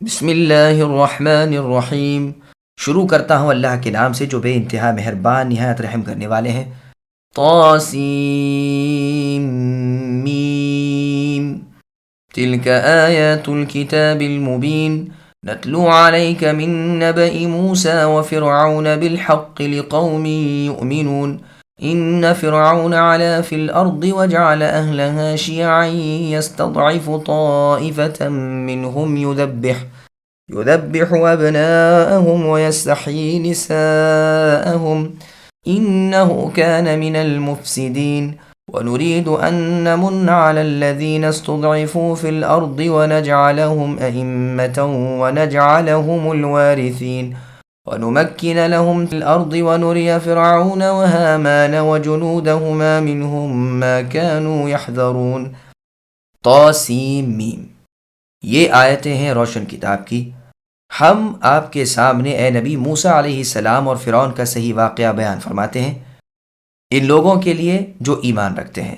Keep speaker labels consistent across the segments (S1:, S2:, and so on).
S1: بسم اللہ الرحمن الرحیم۔ شروع کرتا ہوں اللہ کے نام سے جو بے انتہا مہربان نہایت رحم کرنے والے ہیں۔ طاسیم میم، تلک آیات الكتاب المبین، نتلو علیک من نبأ موسیٰ وفرعون بالحق لقوم یؤمنون۔ ان فرعون علا فی الارض وجعل اہلها شیعا یستضعف طائفة منهم يذبح أبناءهم ويستحيي نساءهم إنه كان من المفسدين ونريد أن نمن على الذين استضعفوا في الأرض ونجعلهم أئمة ونجعلهم الوارثين ونمكن لهم في الأرض ونري فرعون وهامان وجنودهما منهم ما كانوا يحذرون۔ طاسیم میم، یہ آیتیں ہیں روشن کتاب کی۔ ہم آپ کے سامنے اے نبی موسیٰ علیہ السلام اور فرعون کا صحیح واقعہ بیان فرماتے ہیں، ان لوگوں کے لیے جو ایمان رکھتے ہیں۔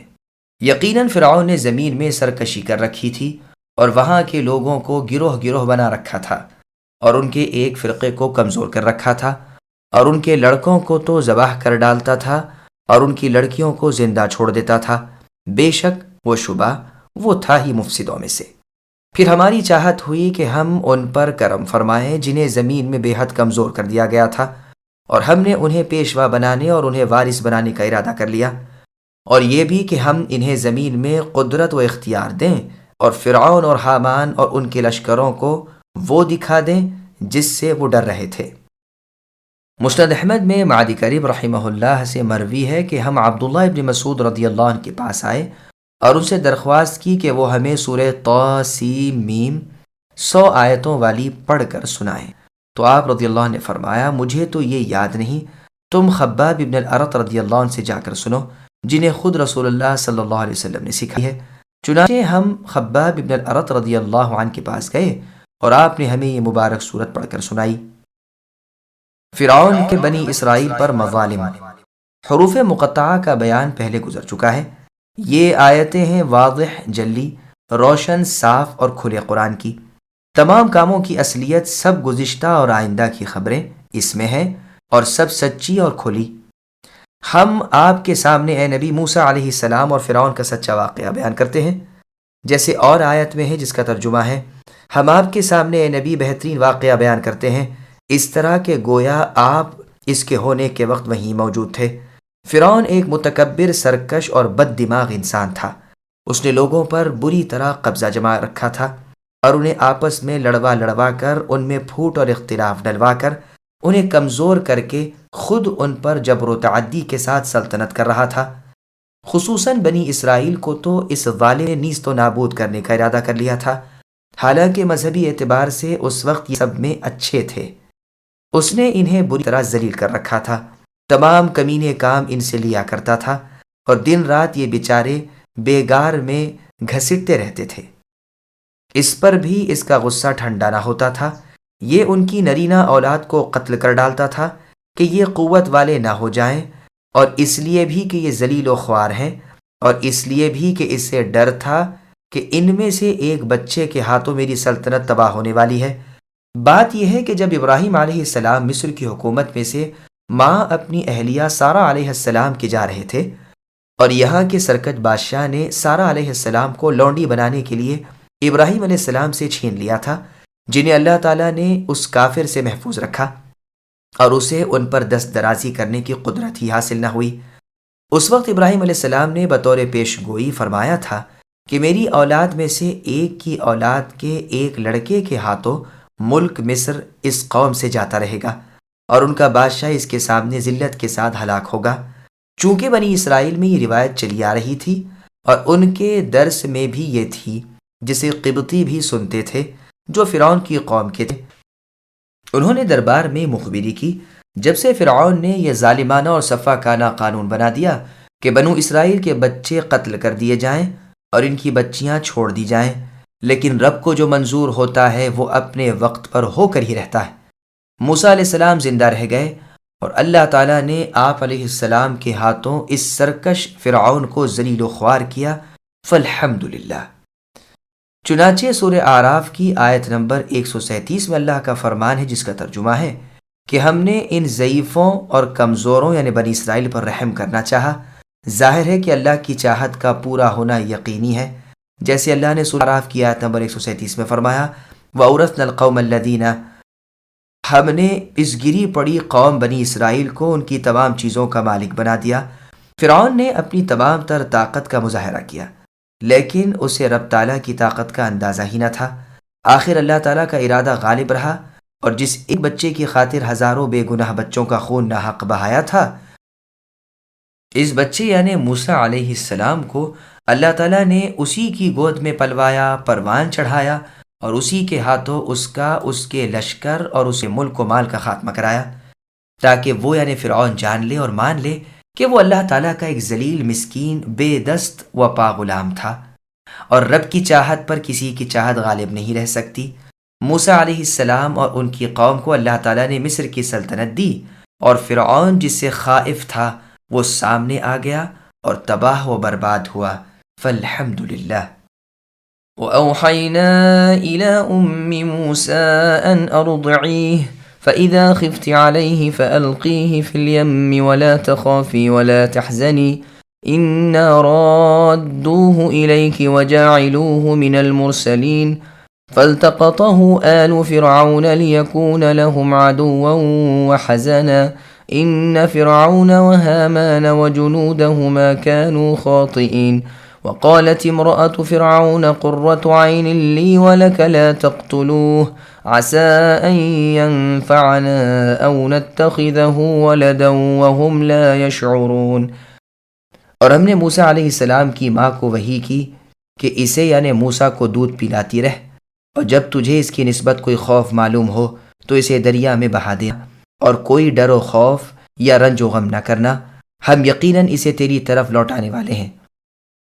S1: یقیناً فرعون نے زمین میں سرکشی کر رکھی تھی اور وہاں کے لوگوں کو گروہ گروہ بنا رکھا تھا اور ان کے ایک فرقے کو کمزور کر رکھا تھا، اور ان کے لڑکوں کو تو ذبح کر ڈالتا تھا اور ان کی لڑکیوں کو زندہ چھوڑ دیتا تھا۔ بے شک وہ شبہ وہ تھا ہی مفسدوں میں سے۔ پھر ہماری چاہت ہوئی کہ ہم ان پر کرم فرمائیں جنہیں زمین میں بے حد کمزور کر دیا گیا تھا، اور ہم نے انہیں پیشوا بنانے اور انہیں وارث بنانے کا ارادہ کر لیا، اور یہ بھی کہ ہم انہیں زمین میں قدرت و اختیار دیں اور فرعون اور حامان اور ان کے لشکروں کو وہ دکھا دیں جس سے وہ ڈر رہے تھے۔ مسند احمد میں معدی کریم رحمہ اللہ سے مروی ہے کہ ہم عبداللہ ابن مسعود رضی اللہ عنہ کے پاس آئے اور ان سے درخواست کی کہ وہ ہمیں سورہ طاسیم میم 100 آیتوں والی پڑھ کر سنائیں، تو آپ رضی اللہ عنہ نے فرمایا مجھے تو یہ یاد نہیں، تم خباب ابن الارت رضی اللہ عنہ سے جا کر سنو جنہیں خود رسول اللہ صلی اللہ علیہ وسلم نے سکھائی ہے۔ چنانچہ ہم خباب ابن الارت رضی اللہ عنہ کے پاس گئے اور آپ نے ہمیں یہ مبارک سورت پڑھ کر سنائی۔ فرعون کے بنی اسرائیل پر مظالم۔ حروف مقطعہ کا بیان پہلے گزر چکا ہے۔ یہ آیتیں ہیں واضح، جلی، روشن، صاف اور کھلے قرآن کی۔ تمام کاموں کی اصلیت، سب گزشتہ اور آئندہ کی خبریں اس میں ہیں اور سب سچی اور کھلی۔ ہم آپ کے سامنے اے نبی موسیٰ علیہ السلام اور فرعون کا سچا واقعہ بیان کرتے ہیں، جیسے اور آیت میں ہے جس کا ترجمہ ہے ہم آپ کے سامنے اے نبی بہترین واقعہ بیان کرتے ہیں، اس طرح کہ گویا آپ اس کے ہونے کے وقت وہیں موجود تھے۔ فرعون ایک متکبر، سرکش اور بد دماغ انسان تھا۔ اس نے لوگوں پر بری طرح قبضہ جما رکھا تھا اور انہیں آپس میں لڑوا کر، ان میں پھوٹ اور اختلاف ڈلوا کر، انہیں کمزور کر کے خود ان پر جبر و تعدی کے ساتھ سلطنت کر رہا تھا۔ خصوصاً بنی اسرائیل کو تو اس ظالم نے نیست و نابود کرنے کا ارادہ کر لیا تھا، حالانکہ مذہبی اعتبار سے اس وقت یہ سب میں اچھے تھے۔ اس نے انہیں بری طرح ذلیل کر رکھا تھا، تمام کمینے کام ان سے لیا کرتا تھا اور دن رات یہ بیچارے بیگار میں گھسٹتے رہتے تھے۔ اس پر بھی اس کا غصہ ٹھنڈا نہ ہوتا تھا۔ یہ ان کی نرینہ اولاد کو قتل کر ڈالتا تھا کہ یہ قوت والے نہ ہو جائیں، اور اس لیے بھی کہ یہ ذلیل و خوار ہیں، اور اس لیے بھی کہ اس سے ڈر تھا کہ ان میں سے ایک بچے کے ہاتھوں میری سلطنت تباہ ہونے والی ہے۔ بات یہ ہے کہ جب ابراہیم علیہ السلام مصر کی حکومت میں سے ماں اپنی اہلیہ سارہ علیہ السلام کے جا رہے تھے، اور یہاں کے سرکش بادشاہ نے سارہ علیہ السلام کو لونڈی بنانے کے لیے ابراہیم علیہ السلام سے چھین لیا تھا، جنہیں اللہ تعالیٰ نے اس کافر سے محفوظ رکھا اور اسے ان پر دست درازی کرنے کی قدرت ہی حاصل نہ ہوئی۔ اس وقت ابراہیم علیہ السلام نے بطور پیش گوئی فرمایا تھا کہ میری اولاد میں سے ایک کی اولاد کے ایک لڑکے کے ہاتھوں ملک مصر اس قوم سے جاتا رہے گا، اور ان کا بادشاہ اس کے سامنے ذلت کے ساتھ ہلاک ہوگا۔ چونکہ بنی اسرائیل میں یہ روایت چلی آ رہی تھی اور ان کے درس میں بھی یہ تھی، جسے قبطی بھی سنتے تھے جو فرعون کی قوم کے تھے۔ انہوں نے دربار میں مخبری کی جب سے فرعون نے یہ ظالمانہ اور سفاکانہ قانون بنا دیا کہ بنو اسرائیل کے بچے قتل کر دیے جائیں اور ان کی بچیاں چھوڑ دی جائیں، لیکن رب کو جو منظور ہوتا ہے وہ اپنے وقت پر ہو کر ہی رہتا ہے۔ موسیٰ علیہ السلام زندہ رہ گئے اور اللہ تعالیٰ نے آپ علیہ السلام کے ہاتھوں اس سرکش فرعون کو ذلیل و خوار کیا، فالحمدللہ۔ چنانچہ سورہ اعراف کی آیت نمبر 137 میں اللہ کا فرمان ہے، جس کا ترجمہ ہے کہ ہم نے ان ضعیفوں اور کمزوروں یعنی بنی اسرائیل پر رحم کرنا چاہا۔ ظاہر ہے کہ اللہ کی چاہت کا پورا ہونا یقینی ہے، جیسے اللہ نے سورہ اعراف کی آیت نمبر 137 میں فرمایا، وَأَوْرَثْنَا الْقَوْمَ الَّذِينَ، ہم نے اس گری پڑی قوم بنی اسرائیل کو ان کی تمام چیزوں کا مالک بنا دیا۔ فرعون نے اپنی تمام تر طاقت کا مظاہرہ کیا، لیکن اسے رب تعالیٰ کی طاقت کا اندازہ ہی نہ تھا۔ آخر اللہ تعالیٰ کا ارادہ غالب رہا، اور جس ایک بچے کی خاطر ہزاروں بے گناہ بچوں کا خون ناحق بہایا تھا، اس بچے یعنی موسیٰ علیہ السلام کو اللہ تعالیٰ نے اسی کی گود میں پلوایا، پروان چڑھایا، اور اسی کے ہاتھوں اس کے لشکر اور اس کے ملک و مال کا خاتمہ کرایا، تاکہ وہ یعنی فرعون جان لے اور مان لے کہ وہ اللہ تعالیٰ کا ایک ذلیل، مسکین، بے دست و پا غلام تھا، اور رب کی چاہت پر کسی کی چاہت غالب نہیں رہ سکتی۔ موسیٰ علیہ السلام اور ان کی قوم کو اللہ تعالیٰ نے مصر کی سلطنت دی، اور فرعون جس سے خائف تھا وہ سامنے آ گیا اور تباہ و برباد ہوا۔ فالحمد للہ۔ وَأَوْحَيْنَا إِلَىٰ أُمِّ مُوسَىٰ أَنْ أَرْضِعِيهِ فَإِذَا خِفْتِ عَلَيْهِ فَأَلْقِيهِ فِي الْيَمِّ وَلَا تَخَافِي وَلَا تَحْزَنِي إِنَّا رَادُّوهُ إِلَيْكِ وَجَاعِلُوهُ مِنَ الْمُرْسَلِينَ فَالْتَقَطَهُ آلُ فِرْعَوْنَ لِيَكُونَ لَهُمْ عَدُوًّا وَحَزَنًا إِنَّ فِرْعَوْنَ وَهَامَانَ وَجُنُودَهُمَا كَانُوا خَاطِئِينَ وقالت امرأة فرعون قرة عين لي ولك لا تقتلوه عسى أن ينفعنا أو نتخذه ولدا وهم لا يشعرون۔ اور ہم نے موسیٰ علیہ السلام کی ماں کو وحی کی کہ اسے یعنی موسیٰ کو دودھ پلاتی رہ، اور جب تجھے اس کی نسبت کوئی خوف معلوم ہو تو اسے دریا میں بہا دے، اور کوئی ڈر و خوف یا رنج و غم نہ کرنا، ہم یقیناً اسے تیری طرف لوٹانے والے ہیں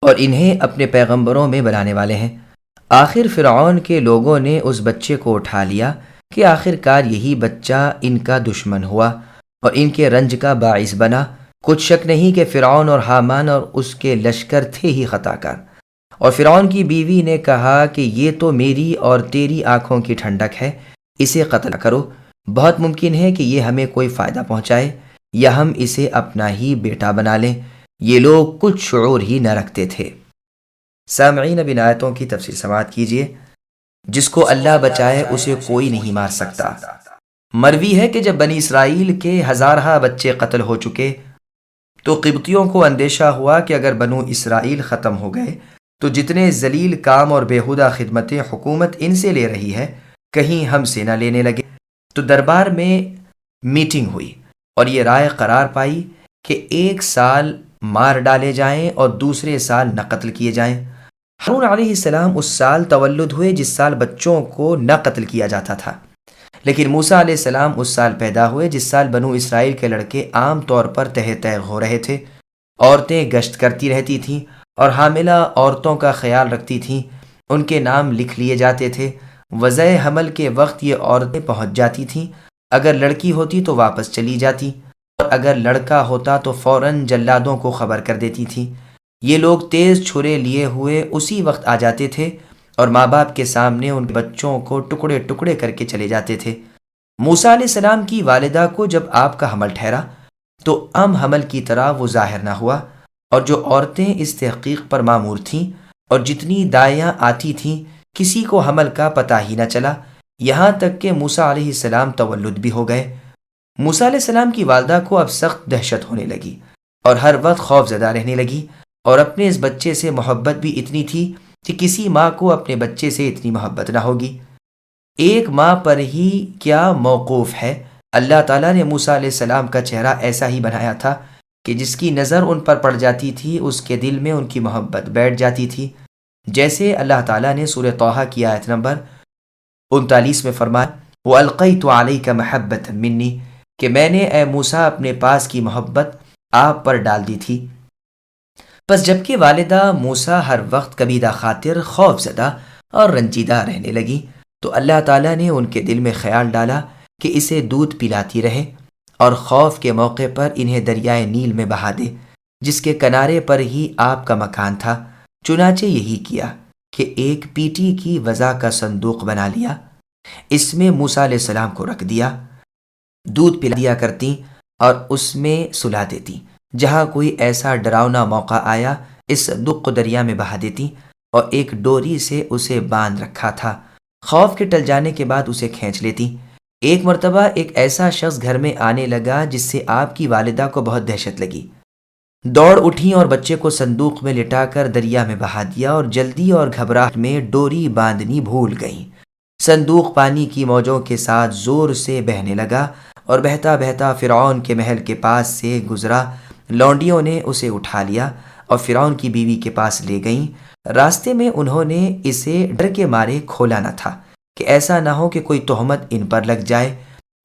S1: اور انہیں اپنے پیغمبروں میں بلانے والے ہیں۔ آخر فرعون کے لوگوں نے اس بچے کو اٹھا لیا کہ آخر کار یہی بچہ ان کا دشمن ہوا اور ان کے رنج کا باعث بنا۔ کچھ شک نہیں کہ فرعون اور حامان اور اس کے لشکر تھے ہی خطا کار۔ اور فرعون کی بیوی نے کہا کہ یہ تو میری اور تیری آنکھوں کی ٹھنڈک ہے، اسے قتل کرو، بہت ممکن ہے کہ یہ ہمیں کوئی فائدہ پہنچائے یا ہم اسے اپنا ہی بیٹا بنا لیں۔ یہ لوگ کچھ شعور ہی نہ رکھتے تھے۔ سامعین، اب ان آیتوں کی تفسیر سماعت کیجیے۔ جس کو اللہ بچائے اسے کوئی نہیں مار سکتا۔ مروی ہے کہ جب بنی اسرائیل کے ہزارہ بچے قتل ہو چکے تو قبطیوں کو اندیشہ ہوا کہ اگر بنو اسرائیل ختم ہو گئے تو جتنے ذلیل کام اور بیہودہ خدمتیں حکومت ان سے لے رہی ہے کہیں ہم سے نہ لینے لگے۔ تو دربار میں میٹنگ ہوئی اور یہ رائے قرار پائی کہ 1 سال مار ڈالے جائیں اور دوسرے سال نہ قتل کیے جائیں۔ ہارون علیہ السلام اس سال تولد ہوئے جس سال بچوں کو نہ قتل کیا جاتا تھا، لیکن موسیٰ علیہ السلام اس سال پیدا ہوئے جس سال بنو اسرائیل کے لڑکے عام طور پر تہ تیغ ہو رہے تھے۔ عورتیں گشت کرتی رہتی تھیں اور حاملہ عورتوں کا خیال رکھتی تھیں، ان کے نام لکھ لیے جاتے تھے۔ وضع حمل کے وقت یہ عورتیں پہنچ جاتی تھیں، اگر لڑکی ہوتی تو واپس چلی جاتی، اور اگر لڑکا ہوتا تو فوراً جلادوں کو خبر کر دیتی تھیں۔ یہ لوگ تیز چھرے لیے ہوئے اسی وقت آ جاتے تھے اور ماں باپ کے سامنے ان بچوں کو ٹکڑے ٹکڑے کر کے چلے جاتے تھے۔ موسیٰ علیہ السلام کی والدہ کو جب آپ کا حمل ٹھہرا تو حمل کی طرح وہ ظاہر نہ ہوا، اور جو عورتیں اس تحقیق پر مامور تھیں اور جتنی دائیاں آتی تھیں کسی کو حمل کا پتہ ہی نہ چلا، یہاں تک کہ موسیٰ علیہ السلام تولد بھی ہو گئے۔ موسیٰ علیہ السلام کی والدہ کو اب سخت دہشت ہونے لگی اور ہر وقت خوف زدہ رہنے لگی، اور اپنے اس بچے سے محبت بھی اتنی تھی کہ کسی ماں کو اپنے بچے سے اتنی محبت نہ ہوگی۔ ایک ماں پر ہی کیا موقوف ہے، اللہ تعالیٰ نے موسیٰ علیہ السلام کا چہرہ ایسا ہی بنایا تھا کہ جس کی نظر ان پر پڑ جاتی تھی اس کے دل میں ان کی محبت بیٹھ جاتی تھی، جیسے اللہ تعالیٰ نے سورہ طٰہٰ کی آیت نمبر 39 میں فرمایا، وَأَلْقَيْتُ عَلَيْكَ مَحَبَّةً مِّنِّي، کہ میں نے اے موسیٰ اپنے پاس کی محبت آپ پر ڈال دی تھی۔ پس جبکہ والدہ موسیٰ ہر وقت کبیدہ خاطر، خوف زدہ اور رنجیدہ رہنے لگی تو اللہ تعالیٰ نے ان کے دل میں خیال ڈالا کہ اسے دودھ پلاتی رہے اور خوف کے موقع پر انہیں دریائے نیل میں بہا دے، جس کے کنارے پر ہی آپ کا مکان تھا۔ چنانچہ یہی کیا کہ ایک پیٹی کی وضع کا صندوق بنا لیا، اس میں موسیٰ علیہ السلام کو رکھ دیا، دودھ پلا دیا کرتی اور اس میں سلا دیتی۔ جہاں کوئی ایسا ڈراؤنا موقع آیا، اس صندوق کو دریا میں بہا دیتی اور ایک ڈوری سے اسے باندھ رکھا تھا۔ خوف کے ٹل جانے کے بعد اسے کھینچ لیتی۔ ایک مرتبہ ایک ایسا شخص گھر میں آنے لگا جس سے آپ کی والدہ کو بہت دہشت لگی۔ دوڑ اٹھیں اور بچے کو صندوق میں لٹا کر دریا میں بہا دیا اور جلدی اور گھبراہٹ میں ڈوری باندھنی بھول گئیں۔ صندوق پانی کی موجوں کے ساتھ زور سے بہنے لگا اور بہتا بہتا فرعون کے محل کے پاس سے گزرا۔ لونڈیوں نے اسے اٹھا لیا اور فرعون کی بیوی کے پاس لے گئیں۔ راستے میں انہوں نے اسے ڈر کے مارے کھولا نہ تھا کہ ایسا نہ ہو کہ کوئی تہمت ان پر لگ جائے۔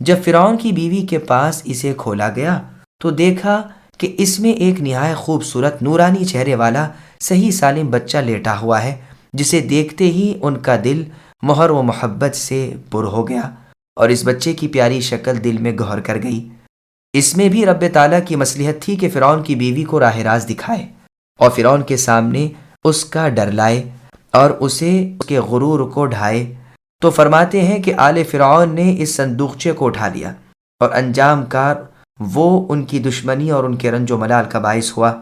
S1: جب فرعون کی بیوی کے پاس اسے کھولا گیا تو دیکھا کہ اس میں ایک نہایت خوبصورت نورانی چہرے والا صحیح سالم بچہ لیٹا ہوا ہے، جسے دیکھتے ہی ان کا دل مہر و محبت سے پر ہو گیا اور اس بچے کی پیاری شکل دل میں گہر کر گئی۔ اس میں بھی رب تعالیٰ کی مصلحت تھی کہ فرعون کی بیوی کو راہ راست دکھائے اور فرعون کے سامنے اس کا ڈر لائے اور اسے اس کے غرور کو ڈھائے۔ تو فرماتے ہیں کہ آل فرعون نے اس صندوقچے کو اٹھا لیا اور انجام کار وہ ان کی دشمنی اور ان کے رنج و ملال کا باعث ہوا۔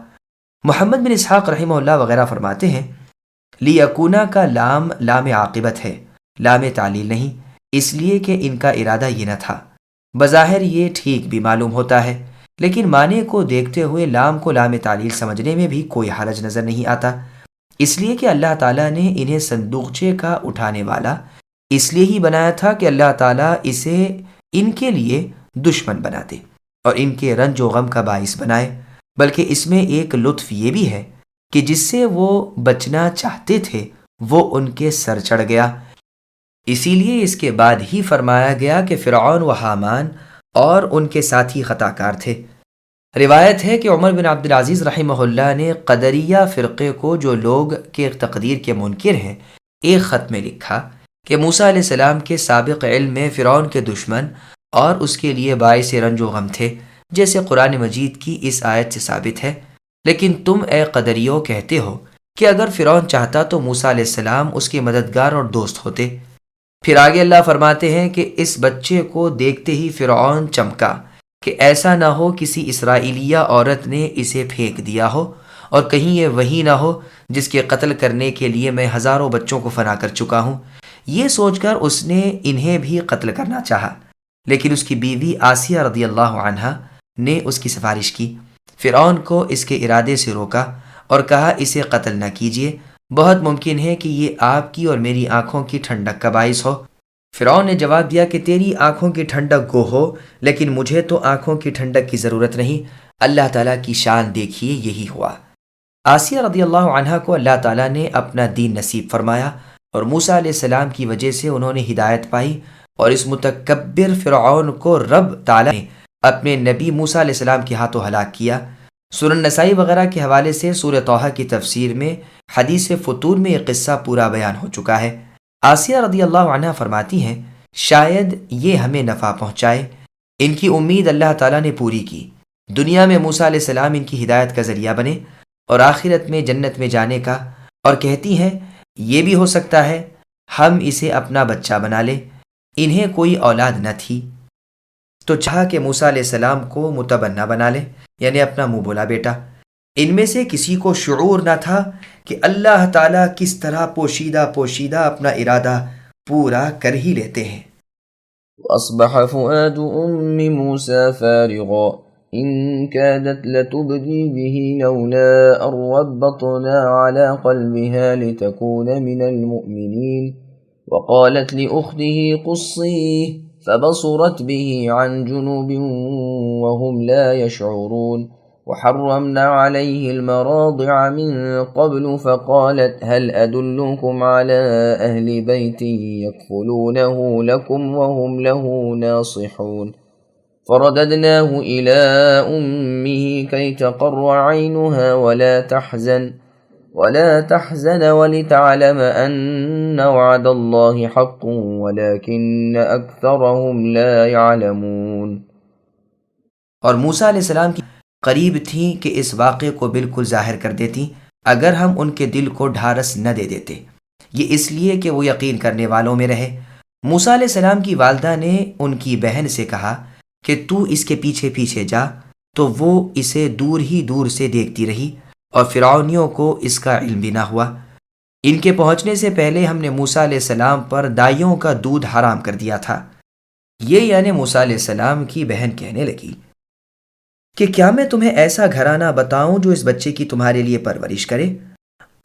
S1: محمد بن اسحاق رحمہ اللہ وغیرہ فرماتے ہیں لیکونا کا لام لام عاقبت ہے، لام تعلیل نہیں، اس لیے کہ ان کا ارادہ یہ نہ تھا۔ بظاہر یہ ٹھیک بھی معلوم ہوتا ہے، لیکن معنی کو دیکھتے ہوئے لام کو لام تعلیل سمجھنے میں بھی کوئی حرج نظر نہیں آتا، اس لیے کہ اللہ تعالیٰ نے انہیں صندوقچے کا اٹھانے والا اس لیے ہی بنایا تھا کہ اللہ تعالیٰ اسے ان کے لیے دشمن بنا دے اور ان کے رنج و غم کا باعث بنائے۔ بلکہ اس میں ایک لطف یہ بھی ہے کہ جس سے وہ بچنا چاہتے تھے وہ ان کے سر چڑھ گیا، اسی لیے اس کے بعد ہی فرمایا گیا کہ فرعون و حامان اور ان کے ساتھی خطا کار تھے۔ روایت ہے کہ عمر بن عبدالعزیز رحمہ اللہ نے قدریہ فرقے کو، جو لوگ کے تقدیر کے منکر ہیں، ایک خط میں لکھا کہ موسیٰ علیہ السلام کے سابق علم میں فرعون کے دشمن اور اس کے لیے باعث رنج و غم تھے، جیسے قرآن مجید کی اس آیت سے ثابت ہے۔ لیکن تم اے قدریوں کہتے ہو کہ اگر فرعون چاہتا تو موسیٰ علیہ السلام اس کے مددگار اور دوست ہوتے۔ پھر آگے اللہ فرماتے ہیں کہ اس بچے کو دیکھتے ہی فرعون چمکا کہ ایسا نہ ہو کسی اسرائیلیہ عورت نے اسے پھینک دیا ہو اور کہیں یہ وہی نہ ہو جس کے قتل کرنے کے لیے میں ہزاروں بچوں کو فنا کر چکا ہوں۔ یہ سوچ کر اس نے انہیں بھی قتل کرنا چاہا، لیکن اس کی بیوی آسیہ رضی اللہ عنہا نے اس کی سفارش کی۔ فرعون کو اس کے ارادے سے روکا اور کہا اسے قتل نہ کیجیے، بہت ممکن ہے کہ یہ آپ کی اور میری آنکھوں کی ٹھنڈک کا باعث ہو۔ فرعون نے جواب دیا کہ تیری آنکھوں کی ٹھنڈک کو ہو، لیکن مجھے تو آنکھوں کی ٹھنڈک کی ضرورت نہیں، اللہ تعالیٰ کی شان دیکھیے یہی ہوا۔ آسیہ رضی اللہ عنہا کو اللہ تعالیٰ نے اپنا دین نصیب فرمایا اور موسیٰ علیہ السلام کی وجہ سے انہوں نے ہدایت پائی، اور اس متکبر فرعون کو رب تعالیٰ نے اپنے نبی موسیٰ علیہ السلام کے ہاتھوں ہلاک کیا۔ سنن نسائی وغیرہ کے حوالے سے سورہ طٰہٰ کی تفسیر میں حدیث فطور میں یہ قصہ پورا بیان ہو چکا ہے۔ آسیہ رضی اللہ عنہ فرماتی ہیں شاید یہ ہمیں نفع پہنچائے۔ ان کی امید اللہ تعالیٰ نے پوری کی، دنیا میں موسیٰ علیہ السلام ان کی ہدایت کا ذریعہ بنے اور آخرت میں جنت میں جانے کا، اور کہتی ہیں یہ بھی ہو سکتا ہے ہم اسے اپنا بچہ بنا لیں۔ انہیں کوئی اولاد نہ تھی تو چاہا کہ موسیٰ علیہ السلام کو متبنہ بنا لے، یعنی اپنا منہ بولا بیٹا۔ ان میں سے کسی کو شعور نہ تھا کہ اللہ تعالیٰ کس طرح پوشیدہ پوشیدہ اپنا ارادہ پورا کر ہی لیتے ہیں۔
S2: وَأَصْبَحَ فُؤَادُ أُمِّ مُوسَى فَارِغًا إِن كَادَتْ لَتُبْدِي بِهِ لَوْلَا أَن رَّبَّطْنَا عَلَى قَلْبِهَا لِتَكُونَ مِنَ الْمُؤْمِنِينَ وَقَالَتْ لِأُخْتِهِ قُصِّيهِ فَبَصُرَتْ بِهِ عَن جُنُوبٍ وَهُمْ لَا يَشْعُرُونَ وَحَرَّمْنَا عَلَيْهِ الْمَرَاضِعَ مِن قَبْلُ فَقَالَتْ هَلْ أَدُلُّكُمْ عَلَىٰ أَهْلِ بَيْتٍ يَكْفُلُونَهُ لَكُمْ وَهُمْ لَهُ نَاصِحُونَ فَرَدَدْنَاهُ إِلَىٰ أُمِّهِ كَيْ تَقَرَّ عَيْنُهَا وَلَا تَحْزَنَ وَلِتَعْلَمَ أَنَّ وَعْدَ اللَّهِ حَقٌّ وَلَٰكِنَّ أَكْثَرَهُمْ لَا يَعْلَمُونَ۔
S1: اور موسیٰ علیہ السلام کی قریب تھیں کہ اس واقعے کو بالکل ظاہر کر دیتی اگر ہم ان کے دل کو ڈھارس نہ دے دیتے، یہ اس لیے کہ وہ یقین کرنے والوں میں رہے۔ موسیٰ علیہ السلام کی والدہ نے ان کی بہن سے کہا کہ تو اس کے پیچھے پیچھے جا، تو وہ اسے دور ہی دور سے دیکھتی رہی اور فرعونیوں کو اس کا علم بھی نہ ہوا۔ ان کے پہنچنے سے پہلے ہم نے موسیٰ علیہ السلام پر دائیوں کا دودھ حرام کر دیا تھا۔ یہ یعنی موسیٰ علیہ السلام کی بہن کہنے لگی کہ کیا میں تمہیں ایسا گھرانہ بتاؤں جو اس بچے کی تمہارے لیے پرورش کرے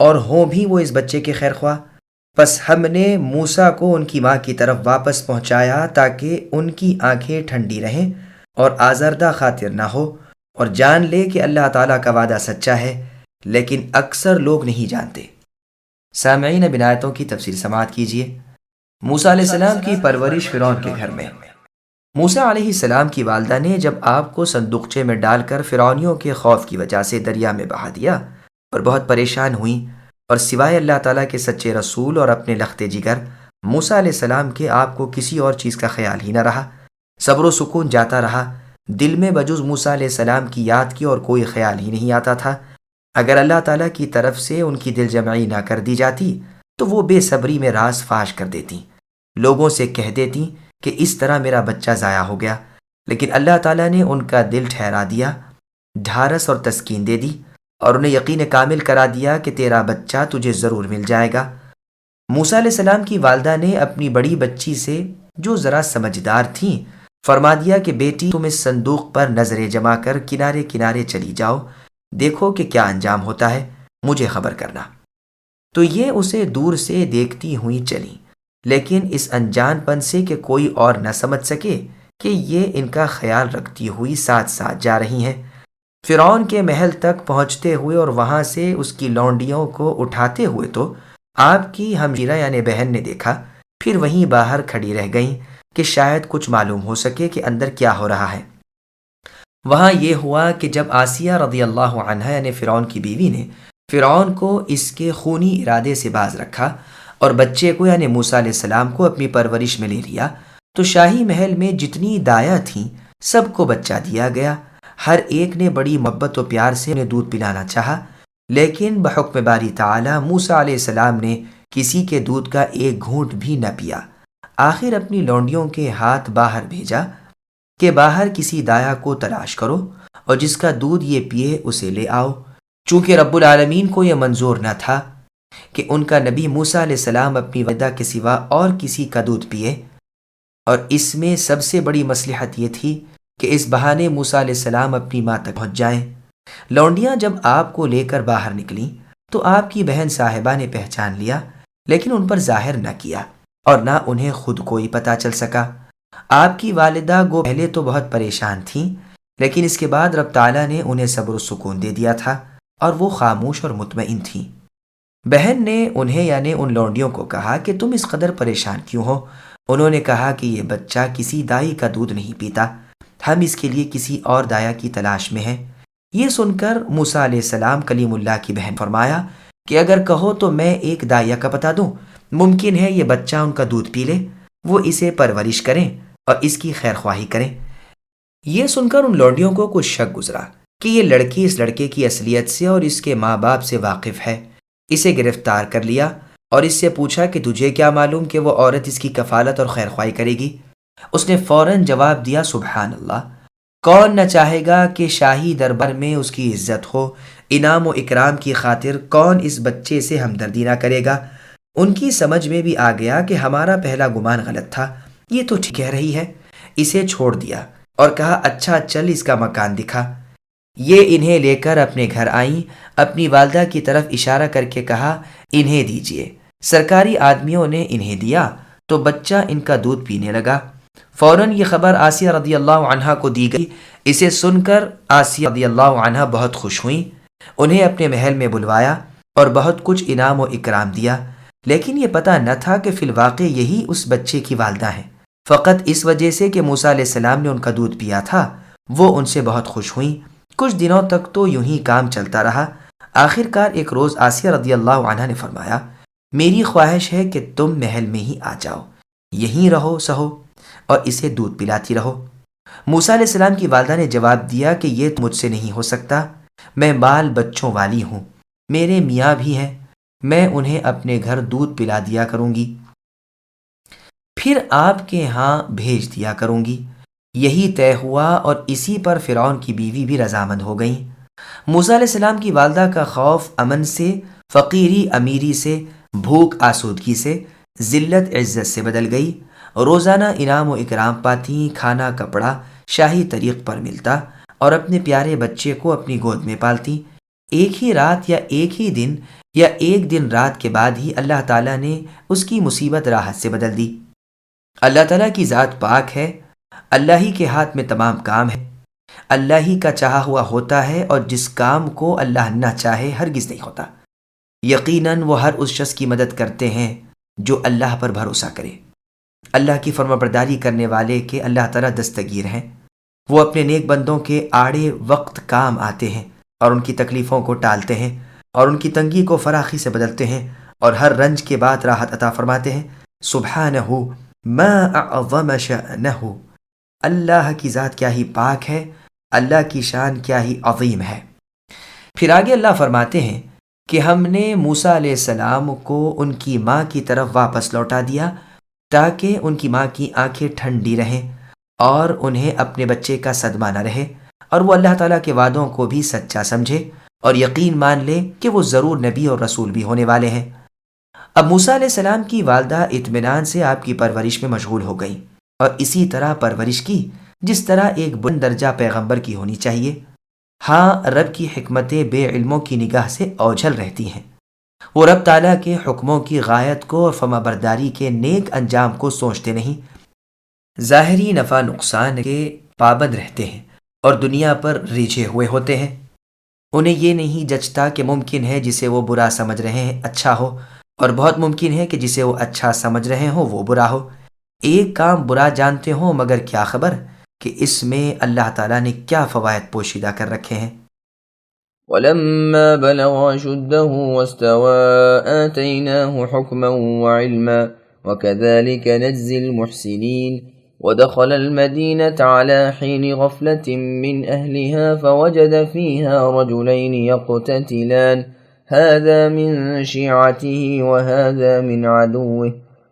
S1: اور ہوں بھی وہ اس بچے کے خیر خواہ؟ پس ہم نے موسیٰ کو ان کی ماں کی طرف واپس پہنچایا تاکہ ان کی آنکھیں ٹھنڈی رہیں اور آزردہ خاطر نہ ہو، اور جان لے کہ اللہ تعالیٰ کا وعدہ سچا ہے، لیکن اکثر لوگ نہیں جانتے۔ سامعین، اب آیتوں کی تفسیر سماعت کیجیے۔ موسیٰ علیہ السلام کی پرورش فرعون کے گھر میں۔ موسیٰ علیہ السلام کی والدہ نے جب آپ کو صندوقچے میں ڈال کر فرعونیوں کے خوف کی وجہ سے دریا میں بہا دیا اور بہت پریشان ہوئیں، اور سوائے اللہ تعالیٰ کے سچے رسول اور اپنے لخت جگر موسیٰ علیہ السلام کے آپ کو کسی اور چیز کا خیال ہی نہ رہا۔ صبر و سکون جاتا رہا، دل میں بجز موسیٰ علیہ السلام کی یاد کی اور کوئی خیال ہی نہیں آتا تھا۔ اگر اللہ تعالیٰ کی طرف سے ان کی دل جمعی نہ کر دی جاتی تو وہ بے صبری میں راز فاش کر دیتی، لوگوں سے کہہ دیتی کہ اس طرح میرا بچہ ضائع ہو گیا، لیکن اللہ تعالیٰ نے ان کا دل ٹھہرا دیا، ڈھارس اور تسکین دے دی، اور انہیں یقین کامل کرا دیا کہ تیرا بچہ تجھے ضرور مل جائے گا۔ موسیٰ علیہ السلام کی والدہ نے اپنی بڑی بچی سے، جو ذرا سمجھدار تھیں، فرما دیا کہ بیٹی تم اس صندوق پر نظریں جما کر کنارے کنارے چلی جاؤ، دیکھو کہ کیا انجام ہوتا ہے، مجھے خبر کرنا۔ تو یہ اسے دور سے دیکھتی ہوئی چلی، لیکن اس انجان پن سے کہ کوئی اور نہ سمجھ سکے کہ یہ ان کا خیال رکھتی ہوئی ساتھ ساتھ جا رہی ہیں۔ فرعون کے محل تک پہنچتے ہوئے اور وہاں سے اس کی لونڈیوں کو اٹھاتے ہوئے تو آپ کی ہمشیرہ یعنی بہن نے دیکھا، پھر وہیں باہر کھڑی رہ گئیں کہ شاید کچھ معلوم ہو سکے کہ اندر کیا ہو رہا ہے۔ وہاں یہ ہوا کہ جب آسیہ رضی اللہ عنہا یعنی فرعون کی بیوی نے فرعون کو اس کے خونی ارادے سے باز رکھا اور بچے کو یعنی موسیٰ علیہ السلام کو اپنی پرورش میں لے لیا، تو شاہی محل میں جتنی دایا تھیں سب کو بچہ دیا گیا۔ ہر ایک نے بڑی محبت و پیار سے انہیں دودھ پلانا چاہا، لیکن بحکم باری تعالی موسیٰ علیہ السلام نے کسی کے دودھ کا ایک گھونٹ بھی نہ پیا۔ آخر اپنی لونڈیوں کے ہاتھ باہر بھیجا کہ باہر کسی دایا کو تلاش کرو اور جس کا دودھ یہ پیے اسے لے آؤ۔ چونکہ رب العالمین کو یہ منظور نہ تھا کہ ان کا نبی موسیٰ علیہ السلام اپنی والدہ کے سوا اور کسی کا دودھ پیے، اور اس میں سب سے بڑی مصلحت یہ تھی کہ اس بہانے موسیٰ علیہ السلام اپنی ماں تک پہنچ جائیں۔ لونڈیاں جب آپ کو لے کر باہر نکلیں تو آپ کی بہن صاحبہ نے پہچان لیا، لیکن ان پر ظاہر نہ کیا اور نہ انہیں خود کوئی پتہ چل سکا۔ آپ کی والدہ گو پہلے تو بہت پریشان تھیں، لیکن اس کے بعد رب تعالیٰ نے انہیں صبر و سکون دے دیا تھا اور وہ خاموش اور مطمئن تھیں۔ بہن نے انہیں یعنی ان لونڈیوں کو کہا کہ تم اس قدر پریشان کیوں ہو؟ انہوں نے کہا کہ یہ بچہ کسی دائی کا دودھ نہیں پیتا، ہم اس کے لیے کسی اور دایا کی تلاش میں ہیں۔ یہ سن کر موسیٰ علیہ السلام کلیم اللہ کی بہن فرمایا کہ اگر کہو تو میں ایک دایا کا بتا دوں، ممکن ہے یہ بچہ ان کا دودھ پی لے، وہ اسے پرورش کریں اور اس کی خیر خواہی کریں۔ یہ سن کر ان لونڈیوں کو کچھ شک گزرا کہ یہ لڑکی اس لڑکے کی اصلیت سے اور اس کے ماں باپ سے واقف ہے۔ اسے گرفتار کر لیا اور اس سے پوچھا کہ تجھے کیا معلوم کہ وہ عورت اس کی کفالت اور خیر خواہی کرے گی؟ اس نے فوراً جواب دیا، سبحان اللہ، کون نہ چاہے گا کہ شاہی دربار میں اس کی عزت ہو، انعام و اکرام کی خاطر کون اس بچے سے ہمدردی نہ کرے گا؟ ان کی سمجھ میں بھی آ گیا کہ ہمارا پہلا گمان غلط تھا، یہ تو ٹھیک کہہ رہی ہے۔ اسے چھوڑ دیا اور کہا اچھا چل اس کا مکان دکھا۔ یہ انہیں لے کر اپنے گھر آئیں، اپنی والدہ کی طرف اشارہ کر کے کہا انہیں دیجیے۔ سرکاری آدمیوں نے انہیں دیا تو بچہ ان کا دودھ پینے لگا۔ فوراً یہ خبر آسیہ رضی اللہ عنہا کو دی گئی۔ اسے سن کر آسیہ رضی اللہ عنہا بہت خوش ہوئیں، انہیں اپنے محل میں بلوایا اور بہت کچھ انعام و اکرام دیا، لیکن یہ پتہ نہ تھا کہ فی الواقع یہی اس بچے کی والدہ ہیں۔ فقط اس وجہ سے کہ موسیٰ علیہ السلام نے ان کا دودھ پیا تھا وہ ان سے بہت خوش ہوئیں۔ کچھ دنوں تک تو یوں ہی کام چلتا رہا۔ آخر کار ایک روز آسیہ رضی اللہ عنہا نے فرمایا میری خواہش ہے کہ تم محل میں ہی آ جاؤ، یہیں رہو سہو اور اسے دودھ پلاتی رہو۔ موسیٰ علیہ السلام کی والدہ نے جواب دیا کہ یہ مجھ سے نہیں ہو سکتا، میں بال بچوں والی ہوں، میرے میاں بھی ہیں، میں انہیں اپنے گھر دودھ پلا دیا کروں گی، پھر آپ کے ہاں بھیج دیا کروں گی۔ یہی طے ہوا اور اسی پر فرعون کی بیوی بھی رضامند ہو گئیں۔ موسیٰ علیہ السلام کی والدہ کا خوف امن سے، فقیری امیری سے، بھوک آسودگی سے، ذلت عزت سے بدل گئی۔ روزانہ انعام و اکرام پاتی، کھانا کپڑا شاہی طریق پر ملتا اور اپنے پیارے بچے کو اپنی گود میں پالتی۔ ایک ہی رات یا ایک ہی دن یا ایک دن رات کے بعد ہی اللہ تعالیٰ نے اس کی مصیبت راحت سے بدل دی۔ اللہ تعالیٰ کی ذات پاک ہے، اللہ ہی کے ہاتھ میں تمام کام ہے، اللہ ہی کا چاہا ہوا ہوتا ہے، اور جس کام کو اللہ نہ چاہے ہرگز نہیں ہوتا۔ یقیناً وہ ہر اس شخص کی مدد کرتے ہیں جو اللہ پر بھروسہ کرے۔ اللہ کی فرمانبرداری کرنے والے کے اللہ تعالیٰ دستگیر ہیں، وہ اپنے نیک بندوں کے آڑے وقت کام آتے ہیں اور ان کی تکلیفوں کو ٹالتے ہیں اور ان کی تنگی کو فراخی سے بدلتے ہیں اور ہر رنج کے بعد راحت عطا فرماتے ہیں۔ سبحانہ ما اعظم شأنہ، اللہ کی ذات کیا ہی پاک ہے، اللہ کی شان کیا ہی عظیم ہے۔ پھر آگے اللہ فرماتے ہیں کہ ہم نے موسیٰ علیہ السلام کو ان کی ماں کی طرف واپس لوٹا دیا تاکہ ان کی ماں کی آنکھیں ٹھنڈی رہیں اور انہیں اپنے بچے کا صدمہ نہ رہے، اور وہ اللہ تعالیٰ کے وعدوں کو بھی سچا سمجھے اور یقین مان لے کہ وہ ضرور نبی اور رسول بھی ہونے والے ہیں۔ اب موسیٰ علیہ السلام کی والدہ اطمینان سے آپ کی پرورش میں مشغول ہو گئیں، اور اسی طرح پرورش کی جس طرح ایک بلند درجہ پیغمبر کی ہونی چاہیے۔ ہاں، رب کی حکمتیں بے علموں کی نگاہ سے اوجھل رہتی ہیں، وہ رب تعالیٰ کے حکموں کی غایت کو اور فرما برداری کے نیک انجام کو سوچتے نہیں، ظاہری نفع نقصان کے پابند رہتے ہیں اور دنیا پر ریجھے ہوئے ہوتے ہیں۔ انہیں یہ نہیں جچتا کہ ممکن ہے جسے وہ برا سمجھ رہے ہیں اچھا ہو، اور بہت ممکن ہے کہ جسے وہ اچھا سمجھ رہے ہوں وہ برا ہو۔ ایک کام برا جانتے ہوں مگر کیا خبر کہ اس میں اللہ تعالیٰ نے کیا فوائد پوشیدہ کر رکھے ہیں۔
S2: ولما بلغ أشده واستوى آتيناه حكما وعلما وكذلك نجزي المحسنين ودخل المدينة على حين غفلة من أهلها فوجد فيها رجلين يقتتلان هذا من شيعته وهذا من عدوه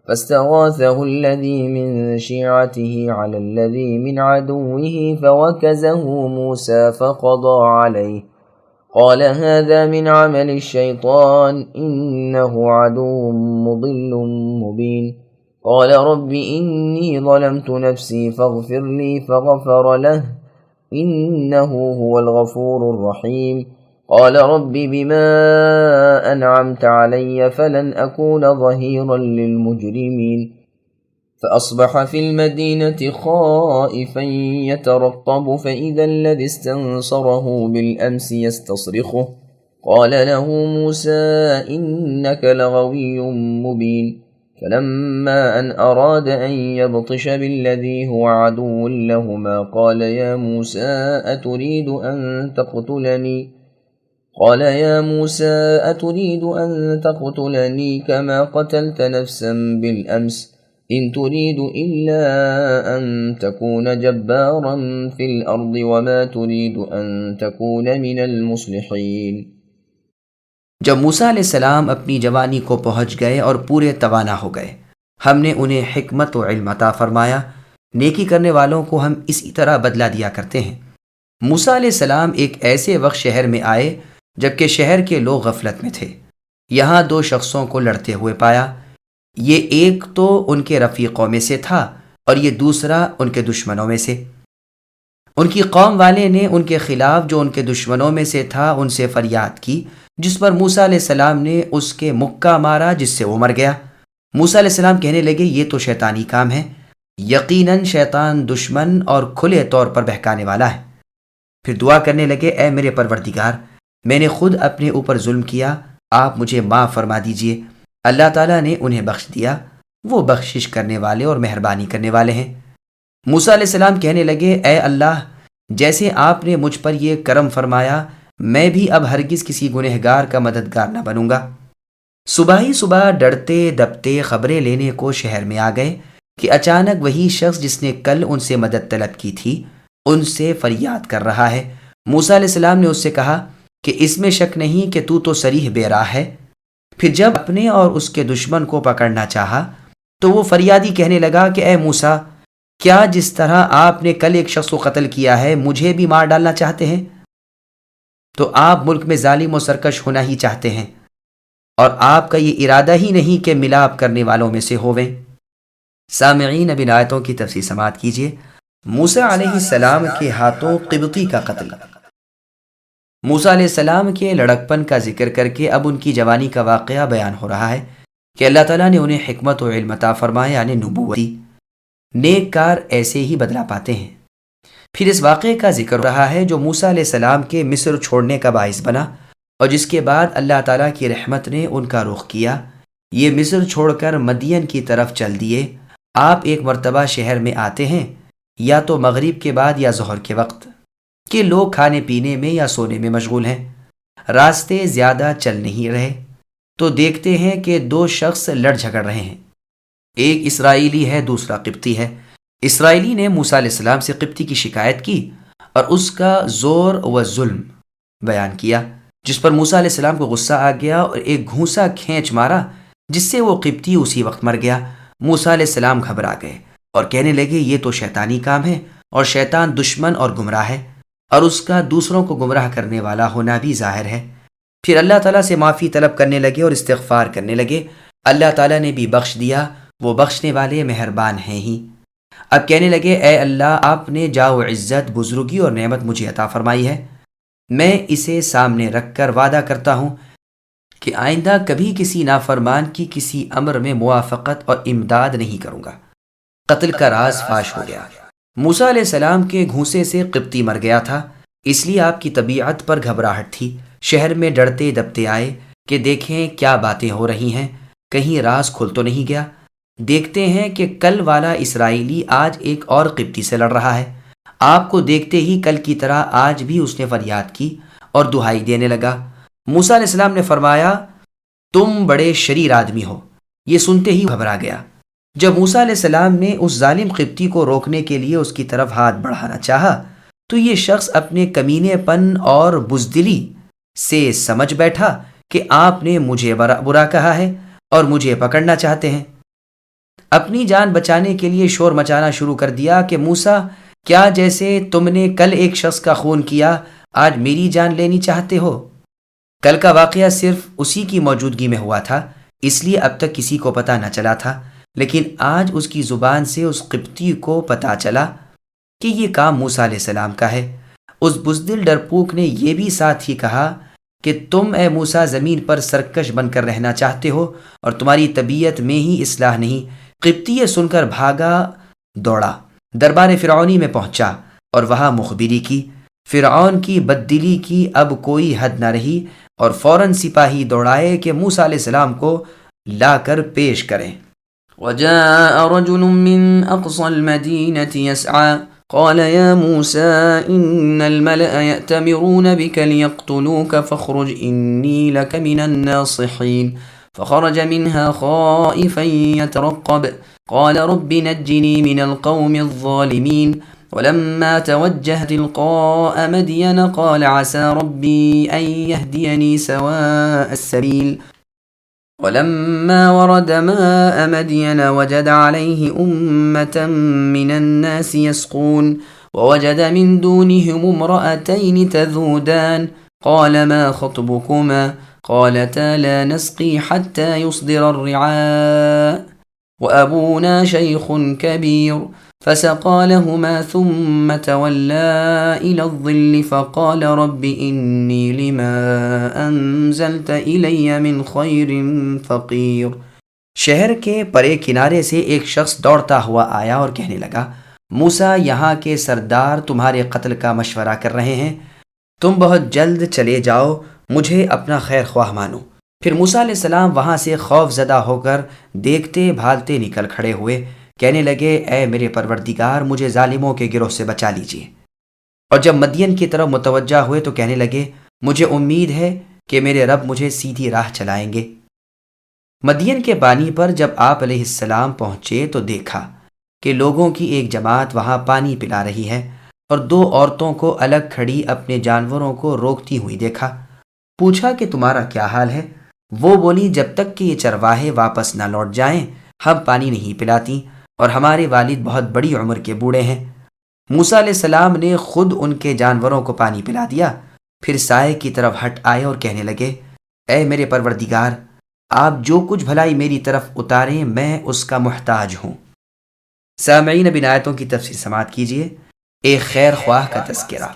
S2: فاستغاثه الذي من شيعته على الذي من عدوه فوكزه موسى فقضى عليه قال هذا من عمل الشيطان إنه عدو مضل مبين قال رب إني ظلمت نفسي فاغفر لي فغفر له إنه هو الغفور الرحيم قال رب بما أنعمت علي فلن أكون ظهيرا للمجرمين فأصبح في المدينة خائفا يترقب فإذا الذي استنصره بالأمس يستصرخه قال له موسى إنك لغوي مبين فلما أن أراد أن يبطش بالذي هو عدو لهما قال يا موسى أتريد أن تقتلني كما قتلت نفسا بالأمس إن تريد إلا أن تكون جبارا في الأرض وما تريد أن تكون من المصلحين۔
S1: جب موسیٰ علیہ السلام اپنی جوانی کو پہنچ گئے اور پورے توانا ہو گئے، ہم نے انہیں حکمت و علم عطا فرمایا۔ نیکی کرنے والوں کو ہم اسی طرح بدلہ دیا کرتے ہیں۔ موسیٰ علیہ السلام ایک ایسے وقت شہر میں آئے جبکہ شہر کے لوگ غفلت میں تھے۔ یہاں دو شخصوں کو لڑتے ہوئے پایا، یہ ایک تو ان کے رفیقوں میں سے تھا اور یہ دوسرا ان کے دشمنوں میں سے۔ ان کی قوم والے نے ان کے خلاف جو ان کے دشمنوں میں سے تھا ان سے فریاد کی، جس پر موسیٰ علیہ السلام نے اس کے مکہ مارا جس سے وہ مر گیا۔ موسیٰ علیہ السلام کہنے لگے یہ تو شیطانی کام ہے، یقیناً شیطان دشمن اور کھلے طور پر بہکانے والا ہے۔ پھر دعا کرنے لگے اے میرے پروردگار، میں نے خود اپنے اوپر ظلم کیا، آپ مجھے معاف فرما دیجئے۔ اللہ تعالیٰ نے انہیں بخش دیا، وہ بخشش کرنے والے اور مہربانی کرنے والے ہیں۔ موسیٰ علیہ السلام کہنے لگے اے اللہ، جیسے آپ نے مجھ پر یہ کرم فرمایا، میں بھی اب ہرگز کسی گنہگار کا مددگار نہ بنوں گا۔ صبح ہی صبح ڈرتے دبتے خبریں لینے کو شہر میں آ گئے کہ اچانک وہی شخص جس نے کل ان سے مدد طلب کی تھی ان سے فریاد کر رہا ہے۔ موسیٰ علیہ السلام نے اس سے کہا کہ اس میں شک نہیں کہ تو صریح بے راہ ہے۔ پھر جب اپنے اور اس کے دشمن کو پکڑنا چاہا تو وہ فریادی کہنے لگا کہ اے موسیٰ، کیا جس طرح آپ نے کل ایک شخص کو قتل کیا ہے مجھے بھی مار ڈالنا چاہتے ہیں؟ تو آپ ملک میں ظالم و سرکش ہونا ہی چاہتے ہیں، اور آپ کا یہ ارادہ ہی نہیں کہ ملاپ کرنے والوں میں سے ہوویں۔ سامعین، اب ان آیتوں کی تفصیل سماعت کیجیے۔ موسیٰ علیہ السلام کے ہاتھوں قبطی کا قتل۔ موسیٰ علیہ السلام کے لڑکپن کا ذکر کر کے اب ان کی جوانی کا واقعہ بیان ہو رہا ہے کہ اللہ تعالیٰ نے انہیں حکمت و علم عطا فرمایا، یعنی نبوت دی۔ نیک کار ایسے ہی بدلا پاتے ہیں۔ پھر اس واقعے کا ذکر رہا ہے جو موسیٰ علیہ السلام کے مصر چھوڑنے کا باعث بنا، اور جس کے بعد اللہ تعالیٰ کی رحمت نے ان کا رخ کیا۔ یہ مصر چھوڑ کر مدین کی طرف چل دیے۔ آپ ایک مرتبہ شہر میں آتے ہیں، یا تو مغرب کے بعد یا ظہر کے وقت، کہ لوگ کھانے پینے میں یا سونے میں مشغول ہیں۔ راستے زیادہ چل نہیں رہے تو دیکھتے ہیں کہ دو شخص لڑ جھگڑ رہے ہیں، ایک اسرائیلی ہے، دوسرا قبطی ہے۔ اسرائیلی نے موسیٰ علیہ السلام سے قبطی کی شکایت کی اور اس کا زور و ظلم بیان کیا، جس پر موسیٰ علیہ السلام کو غصہ آ گیا اور ایک گھونسا کھینچ مارا، جس سے وہ قبطی اسی وقت مر گیا۔ موسیٰ علیہ السلام گھبرا گئے اور کہنے لگے یہ تو شیطانی کام ہے، اور شیطان دشمن اور گمراہ ہے، اور اس کا دوسروں کو گمراہ کرنے والا ہونا بھی ظاہر ہے۔ پھر اللہ تعالیٰ سے معافی طلب کرنے لگے اور استغفار کرنے لگے۔ اللہ تعالیٰ نے بھی بخش دیا، وہ بخشنے والے مہربان ہیں ہی۔ اب کہنے لگے اے اللہ، آپ نے جاہ و عزت، بزرگی اور نعمت مجھے عطا فرمائی ہے، میں اسے سامنے رکھ کر وعدہ کرتا ہوں کہ آئندہ کبھی کسی نافرمان کی کسی امر میں موافقت اور امداد نہیں کروں گا۔ قتل کا راز فاش ہو گیا۔ موسیٰ علیہ السلام کے گھونسے سے قبطی مر گیا تھا، اس لیے آپ کی طبیعت پر گھبراہٹ تھی۔ شہر میں ڈرتے دبتے آئے کہ دیکھیں کیا باتیں ہو رہی ہیں، کہیں راز کھل تو نہیں گیا۔ دیکھتے ہیں کہ کل والا اسرائیلی آج ایک اور قبطی سے لڑ رہا ہے۔ آپ کو دیکھتے ہی کل کی طرح آج بھی اس نے فریاد کی اور دہائی دینے لگا۔ موسیٰ علیہ السلام نے فرمایا تم بڑے شریر آدمی ہو۔ یہ سنتے ہی گھبرا گیا۔ جب موسیٰ علیہ السلام نے اس ظالم قبطی کو روکنے کے لیے اس کی طرف ہاتھ بڑھانا چاہا تو یہ شخص اپنے کمینے پن اور بزدلی سے سمجھ بیٹھا کہ آپ نے مجھے برا کہا ہے اور مجھے پکڑنا چاہتے ہیں۔ اپنی جان بچانے کے لیے شور مچانا شروع کر دیا کہ موسیٰ، کیا جیسے تم نے کل ایک شخص کا خون کیا آج میری جان لینی چاہتے ہو؟ کل کا واقعہ صرف اسی کی موجودگی میں ہوا تھا، اس لیے اب تک کسی کو پتہ نہ چلا تھا، لیکن آج اس کی زبان سے اس قبطی کو پتہ چلا کہ یہ کام موسیٰ علیہ السلام کا ہے۔ اس بزدل ڈرپوک نے یہ بھی ساتھ ہی کہا کہ تم اے موسیٰ زمین پر سرکش بن کر رہنا چاہتے ہو اور تمہاری طبیعت میں ہی اصلاح نہیں۔ قبطی یہ سن کر بھاگا دوڑا، دربار فرعونی میں پہنچا اور وہاں مخبری کی۔ فرعون کی بددلی کی اب کوئی حد نہ رہی اور فوراً سپاہی دوڑائے کہ موسیٰ علیہ السلام کو لا کر پیش کریں۔
S2: وجاء رجل من أقصى المدينة يسعى قال يا موسى إن الملأ يأتمرون بك ليقتلوك فاخرج إني لك من الناصحين فخرج منها خائفا يترقب قال رب نجني من القوم الظالمين ولما توجه تلقاء مدين قال عسى ربي أن يهديني سواء السبيل ولما ورد ماء مدين وجد عليه أمة من الناس يسقون ووجد من دونهم امرأتين تذودان قال ما خطبكما قالتا لا نسقي حتى يصدر الرعاء وأبونا شيخ كبير فسقى لهما ثم تولى إلى الظل فقال رب إني لما أنزلت إلي من خير فقير۔
S1: شہر کے پرے کنارے سے ایک شخص دوڑتا ہوا آیا اور کہنے لگا موسیٰ، یہاں کے سردار تمہارے قتل کا مشورہ کر رہے ہیں، تم بہت جلد چلے جاؤ، مجھے اپنا خیر خواہ مانو۔ پھر موسیٰ علیہ السلام وہاں سے خوف زدہ ہو کر دیکھتے بھالتے نکل کھڑے ہوئے، کہنے لگے اے میرے پروردگار، مجھے ظالموں کے گروہ سے بچا لیجیے۔ اور جب مدین کی طرف متوجہ ہوئے تو کہنے لگے مجھے امید ہے کہ میرے رب مجھے سیدھی راہ چلائیں گے۔ مدین کے پانی پر جب آپ علیہ السلام پہنچے تو دیکھا کہ لوگوں کی ایک جماعت وہاں پانی پلا رہی ہے اور دو عورتوں کو الگ کھڑی اپنے جانوروں کو روکتی ہوئی دیکھا۔ پوچھا کہ تمہارا کیا حال ہے؟
S2: وہ بولی جب تک کہ یہ چرواہے واپس نہ لوٹ جائیں ہم پانی نہیں پلاتی، اور ہمارے والد بہت بڑی عمر کے بوڑھے ہیں۔ موسیٰ علیہ السلام نے خود ان کے جانوروں کو پانی پلا دیا، پھر سائے کی طرف ہٹ آئے اور کہنے لگے، اے میرے پروردگار، آپ جو کچھ بھلائی میری طرف اتاریں میں اس کا محتاج ہوں۔ سامعین، اب ان آیتوں کی تفسیر سماعت کیجیے۔ ایک خیر خواہ کا تذکرہ۔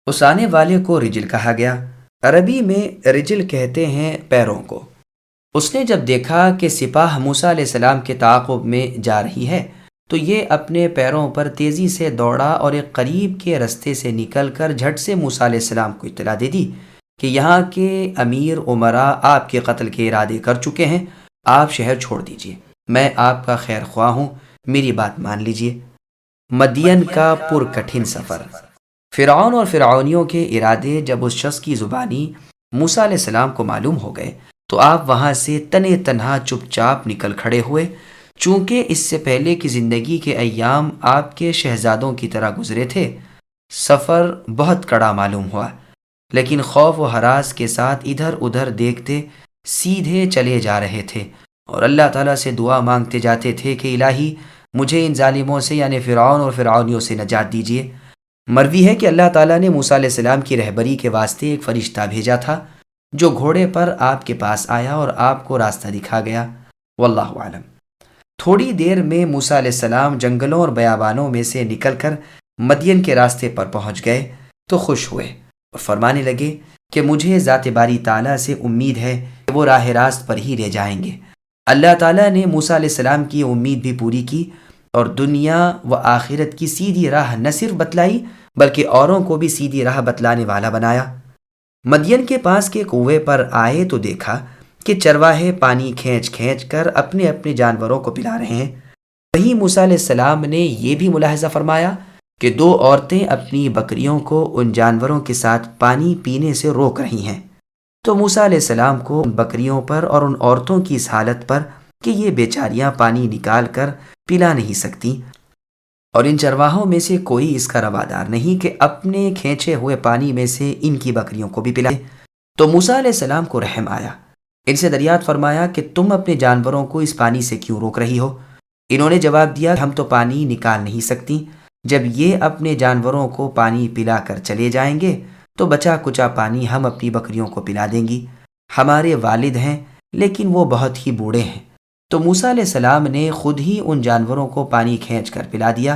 S2: اس آنے والے کو رجل کہا گیا، عربی میں رجل کہتے ہیں پیروں کو۔ اس نے جب دیکھا کہ سپاہ موسیٰ علیہ السلام کے تعاقب میں جا رہی ہے تو یہ اپنے پیروں پر تیزی سے دوڑا اور ایک قریب کے رستے سے نکل کر جھٹ سے موسیٰ علیہ السلام کو اطلاع دے دی کہ یہاں کے امیر امراء آپ کے قتل کے ارادے کر چکے ہیں، آپ شہر چھوڑ دیجئے، میں آپ کا خیر خواہ ہوں، میری بات مان لیجئے۔ مدین کا پرکٹھن سفر۔ فرعون اور فرعونیوں کے ارادے جب اس شخص کی زبانی موسیٰ علیہ السلام کو معلوم ہو گئے تو آپ وہاں سے تنے تنہا چپ چاپ نکل کھڑے ہوئے۔ چونکہ اس سے پہلے کی زندگی کے ایام آپ کے شہزادوں کی طرح گزرے تھے، سفر بہت کڑا معلوم ہوا، لیکن خوف و ہراس کے ساتھ ادھر ادھر دیکھتے سیدھے چلے جا رہے تھے اور اللہ تعالیٰ سے دعا مانگتے جاتے تھے کہ الہی مجھے ان ظالموں سے یعنی فرعون اور فرعونیوں سے نجات دیجیے۔ مروی ہے کہ اللہ تعالیٰ نے موسیٰ علیہ السلام کی رہبری کے واسطے ایک فرشتہ بھیجا تھا جو گھوڑے پر آپ کے پاس آیا اور آپ کو راستہ دکھا گیا۔ واللہ عالم۔ تھوڑی دیر میں موسیٰ علیہ السلام جنگلوں اور بیابانوں میں سے نکل کر مدین کے راستے پر پہنچ گئے تو خوش ہوئے اور فرمانے لگے کہ مجھے ذات باری تعالیٰ سے امید ہے کہ وہ راہ راست پر ہی لے جائیں گے۔ اللہ تعالیٰ نے موسیٰ علیہ السلام کی امید بھی پوری کی اور دنیا و آخرت کی سیدھی راہ نہ صرف بتلائی بلکہ اوروں کو بھی سیدھی راہ بتلانے والا بنایا۔ مدین کے پاس کے کنویں پر آئے تو دیکھا کہ چرواہے پانی کھینچ کھینچ کر اپنے اپنے جانوروں کو پلا رہے ہیں۔ وہیں موسیٰ علیہ السلام نے یہ بھی ملاحظہ فرمایا کہ دو عورتیں اپنی بکریوں کو ان جانوروں کے ساتھ پانی پینے سے روک رہی ہیں۔ تو موسیٰ علیہ السلام کو ان بکریوں پر اور ان عورتوں کی اس حالت پر کہ یہ بیچاریاں پانی نکال کر پلا نہیں سکتی اور ان چرواہوں میں سے کوئی اس کا روادار نہیں کہ اپنے کھینچے ہوئے پانی میں سے ان کی بکریوں کو بھی پلائے، تو موسیٰ علیہ السلام کو رحم آیا۔ ان سے دریافت فرمایا کہ تم اپنے جانوروں کو اس پانی سے کیوں روک رہی ہو؟ انہوں نے جواب دیا، ہم تو پانی نکال نہیں سکتی، جب یہ اپنے جانوروں کو پانی پلا کر چلے جائیں گے تو بچا کچا پانی ہم اپنی بکریوں کو پلا دیں گی۔ ہمارے والد ہیں لیکن وہ بہت ہی بوڑھے ہیں۔ تو موسیٰ علیہ السلام نے خود ہی ان جانوروں کو پانی کھینچ کر پلا دیا۔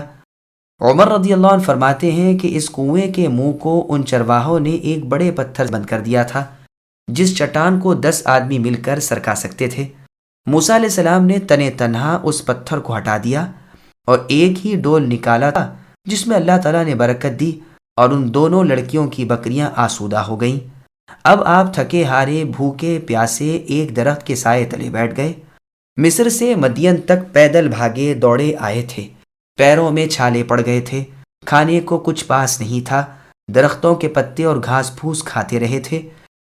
S2: عمر رضی اللہ عنہ فرماتے ہیں کہ اس کنویں کے منہ کو ان چرواہوں نے ایک بڑے پتھر بند کر دیا تھا جس چٹان کو 10 آدمی مل کر سرکا سکتے تھے۔ موسیٰ علیہ السلام نے تنے تنہا اس پتھر کو ہٹا دیا اور ایک ہی ڈول نکالا تھا جس میں اللہ تعالیٰ نے برکت دی اور ان دونوں لڑکیوں کی بکریاں آسودہ ہو گئیں۔ اب آپ تھکے ہارے بھوکے پیاسے ایک درخت کے سائے تلے بیٹھ گئے۔ مصر سے مدین تک پیدل بھاگے دوڑے آئے تھے، پیروں میں چھالے پڑ گئے تھے، کھانے کو کچھ پاس نہیں تھا، درختوں کے پتے اور گھاس پھوس کھاتے رہے تھے،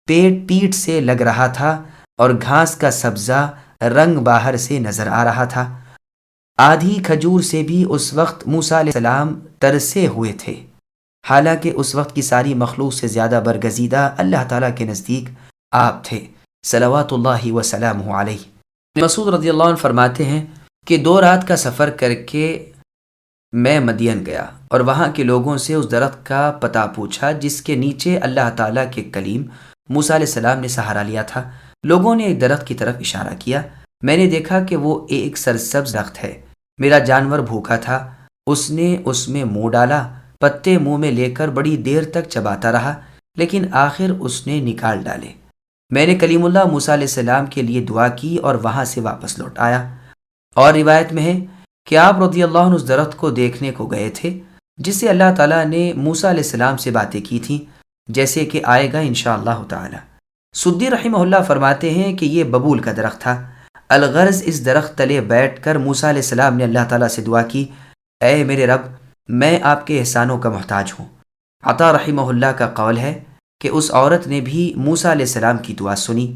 S2: پیٹ پیٹ سے لگ رہا تھا اور گھاس کا سبزہ رنگ باہر سے نظر آ رہا تھا۔ آدھی کھجور سے بھی اس وقت موسیٰ علیہ السلام ترسے ہوئے تھے، حالانکہ اس وقت کی ساری مخلوق سے زیادہ برگزیدہ اللہ تعالیٰ کے نزدیک آپ تھے صلوات اللہ وسلامہ علیہ۔ مسعود رضی اللہ عنہ فرماتے ہیں کہ 2 رات کا سفر کر کے میں مدین گیا اور وہاں کے لوگوں سے اس درخت کا پتہ پوچھا جس کے نیچے اللہ تعالیٰ کے کلیم موسیٰ علیہ السلام نے سہارا لیا تھا۔ لوگوں نے ایک درخت کی طرف اشارہ کیا، میں نے دیکھا کہ وہ ایک سرسبز درخت ہے۔ میرا جانور بھوکا تھا، اس نے اس میں منہ ڈالا، پتے منہ میں لے کر بڑی دیر تک چباتا رہا، لیکن آخر اس نے نکال ڈالے۔ میں نے کلیم اللہ موسیٰ علیہ السلام کے لیے دعا کی اور وہاں سے واپس لوٹ آیا۔ اور روایت میں ہے کہ آپ رضی اللہ عنہ اس درخت کو دیکھنے کو گئے تھے جس سے اللہ تعالیٰ نے موسیٰ علیہ السلام سے باتیں کی تھیں، جیسے کہ آئے گا انشاءاللہ تعالی۔ سدی رحمہ اللہ فرماتے ہیں کہ یہ ببول کا درخت تھا۔ الغرض اس درخت تلے بیٹھ کر موسیٰ علیہ السلام نے اللہ تعالیٰ سے دعا کی، اے میرے رب، میں آپ کے احسانوں کا محتاج ہوں۔ عطا رحمہ اللہ کا قول ہے کہ اس عورت نے بھی موسیٰ علیہ السلام کی دعا سنی۔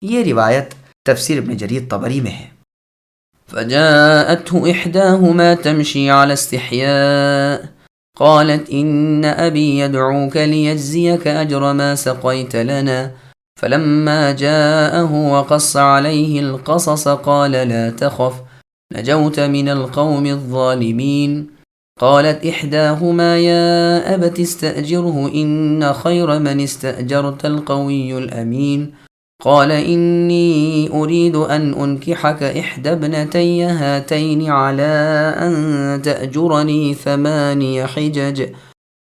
S2: یہ روایت تفسیر ابن جریر طبری میں ہے۔
S1: فجاءته إحداهما تمشي على استحياء قالت إن أبي يدعوك ليجزيك أجر ما سقيت لنا فلما جاءه وقص عليه القصص قال لا تخف نجوت من القوم الظالمين قالت إحداهما يا أبت استأجره إن خير من استأجرت القوي الأمين قال إني أريد أن أنكحك إحدى ابنتي هاتين على أن تأجرني 8 حجج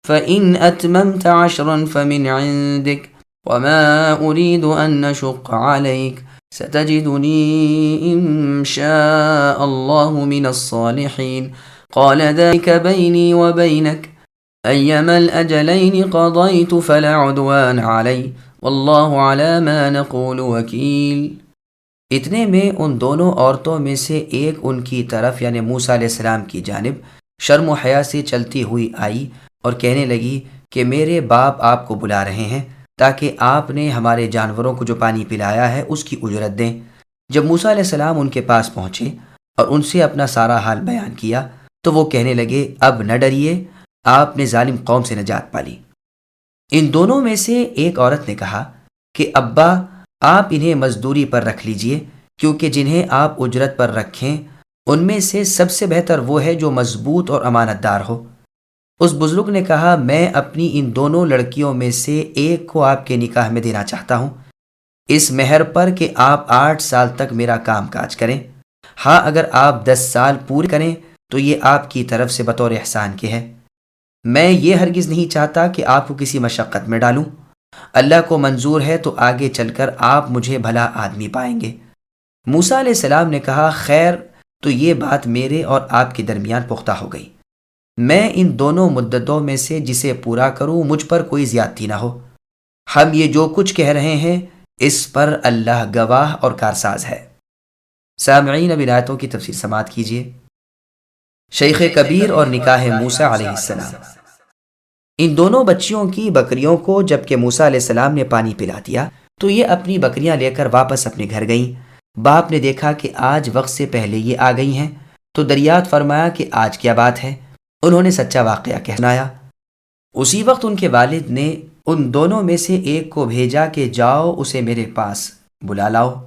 S1: فإن أتممت 10 فمن عندك وما أريد أن نشق عليك ستجدني إن شاء الله من الصالحين قال ذلك بيني وبينك أيما الأجلين قضيت فلا عدوان علي واللہ علی ما نقول وکیل۔
S2: اتنے میں ان دونوں عورتوں میں سے ایک ان کی طرف یعنی موسیٰ علیہ السلام کی جانب شرم و حیا سے چلتی ہوئی آئی اور کہنے لگی کہ میرے باپ آپ کو بلا رہے ہیں تاکہ آپ نے ہمارے جانوروں کو جو پانی پلایا ہے اس کی اجرت دیں۔ جب موسیٰ علیہ السلام ان کے پاس پہنچے اور ان سے اپنا سارا حال بیان کیا تو وہ کہنے لگے اب نہ ڈریے، آپ نے ظالم قوم سے نجات پالی۔ ان دونوں میں سے ایک عورت نے کہا کہ ابا آپ انہیں مزدوری پر رکھ لیجئے، کیونکہ جنہیں آپ اجرت پر رکھیں ان میں سے سب سے بہتر وہ ہے جو مضبوط اور امانت دار ہو۔ اس بزرگ نے کہا میں اپنی ان دونوں لڑکیوں میں سے ایک کو آپ کے نکاح میں دینا چاہتا ہوں، اس مہر پر کہ آپ 8 سال تک میرا کام کاج کریں۔ ہاں اگر آپ 10 سال پورے کریں تو یہ آپ کی طرف سے بطور احسان کے ہے۔ میں یہ ہرگز نہیں چاہتا کہ آپ کو کسی مشقت میں ڈالوں، اللہ کو منظور ہے تو آگے چل کر آپ مجھے بھلا آدمی پائیں گے۔ موسیٰ علیہ السلام نے کہا خیر تو یہ بات میرے اور آپ کے درمیان پختہ ہو گئی، میں ان دونوں مدتوں میں سے جسے پورا کروں مجھ پر کوئی زیادتی نہ ہو، ہم یہ جو کچھ کہہ رہے ہیں اس پر اللہ گواہ اور کارساز ہے۔ سامعین اب ان آیتوں کی تفسیر سماعت کیجیے۔ شیخ کبیر اور نکاح موسیٰ علیہ السلام۔ ان دونوں بچیوں کی بکریوں کو جب کہ موسیٰ علیہ السلام نے پانی پلا دیا تو یہ اپنی بکریاں لے کر واپس اپنے گھر گئیں۔ باپ نے دیکھا کہ آج وقت سے پہلے یہ آ گئی ہیں تو دریافت فرمایا کہ آج کیا بات ہے۔ انہوں نے سچا واقعہ کہہ سنایا۔ اسی وقت ان کے والد نے ان دونوں میں سے ایک کو بھیجا کہ جاؤ اسے میرے پاس بلا لاؤ۔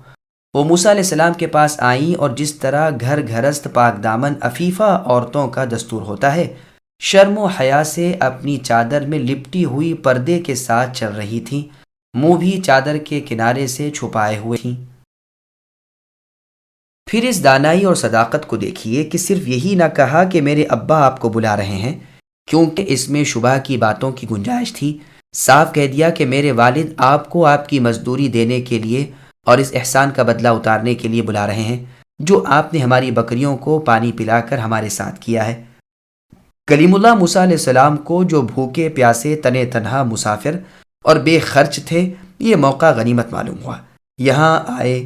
S2: وہ موسیٰ علیہ السلام کے پاس آئیں اور جس طرح گھر گھرست پاک دامن عفیفہ عورتوں کا دستور ہوتا ہے شرم و حیا سے اپنی چادر میں لپٹی ہوئی پردے کے ساتھ چل رہی تھیں، منہ بھی چادر کے کنارے سے چھپائے ہوئے تھیں۔ پھر اس دانائی اور صداقت کو دیکھیے کہ صرف یہی نہ کہا کہ میرے ابا آپ کو بلا رہے ہیں، کیونکہ اس میں شبہ کی باتوں کی گنجائش تھی، صاف کہہ دیا کہ میرے والد آپ کو آپ کی مزدوری دینے کے لیے اور اس احسان کا بدلہ اتارنے کے لیے بلا رہے ہیں جو آپ نے ہماری بکریوں کو پانی پلا کر ہمارے ساتھ کیا ہے۔ کلیم اللہ موسیٰ علیہ السلام کو جو بھوکے پیاسے تنے تنہا مسافر اور بے خرچ تھے یہ موقع غنیمت معلوم ہوا۔ یہاں آئے،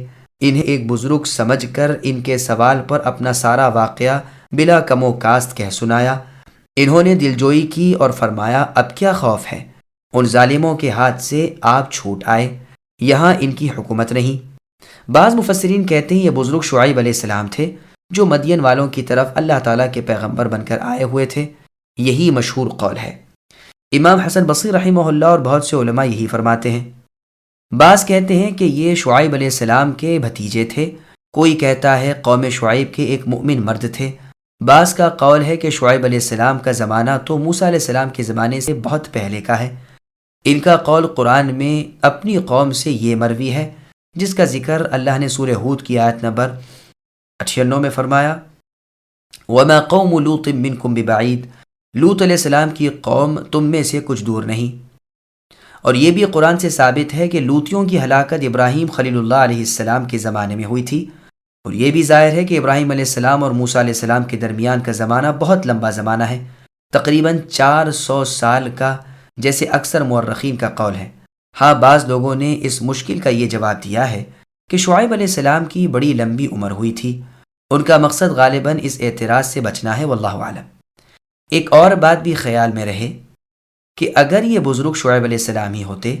S2: انہیں ایک بزرگ سمجھ کر ان کے سوال پر اپنا سارا واقعہ بلا کم و کاست کہہ سنایا۔ انہوں نے دلجوئی کی اور فرمایا اب کیا خوف ہے، ان ظالموں کے ہاتھ سے آپ چھوٹ آئے، یہاں ان کی حکومت نہیں۔ بعض مفسرین کہتے ہیں یہ بزرگ شعیب علیہ السلام تھے جو مدین والوں کی طرف اللہ تعالیٰ کے پیغمبر بن کر آئے ہوئے تھے، یہی مشہور قول ہے۔ امام حسن بصری رحمہ اللہ اور بہت سے علماء یہی فرماتے ہیں۔ بعض کہتے ہیں کہ یہ شعیب علیہ السلام کے بھتیجے تھے، کوئی کہتا ہے قوم شعیب کے ایک مؤمن مرد تھے۔ بعض کا قول ہے کہ شعیب علیہ السلام کا زمانہ تو موسیٰ علیہ السلام کے زمانے سے بہت پہلے کا ہے۔ ان کا قول قرآن میں اپنی قوم سے یہ مروی ہے جس کا ذکر اللہ نے سورہ ہود کی آیت نمبر 98 میں فرمایا وَمَا قَوْمُ لُوطٍ مِّنْكُمْ بِبَعِيدٍ، لوط علیہ السلام کی قوم تم میں سے کچھ دور نہیں۔ اور یہ بھی قرآن سے ثابت ہے کہ لوطیوں کی ہلاکت ابراہیم خلیل اللہ علیہ السلام کے زمانے میں ہوئی تھی، اور یہ بھی ظاہر ہے کہ ابراہیم علیہ السلام اور موسیٰ علیہ السلام کے درمیان کا زمانہ بہت لمبا زمانہ ہے، تقریباً 400 سال کا، جیسے اکثر مورخین کا قول ہے۔ ہاں بعض لوگوں نے اس مشکل کا یہ جواب دیا ہے کہ شعیب علیہ السلام کی بڑی لمبی عمر ہوئی تھی، ان کا مقصد غالباً اس اعتراض سے بچنا ہے، واللہ اعلم۔ ایک اور بات بھی خیال میں رہے کہ اگر یہ بزرگ شعیب علیہ السلام ہی ہوتے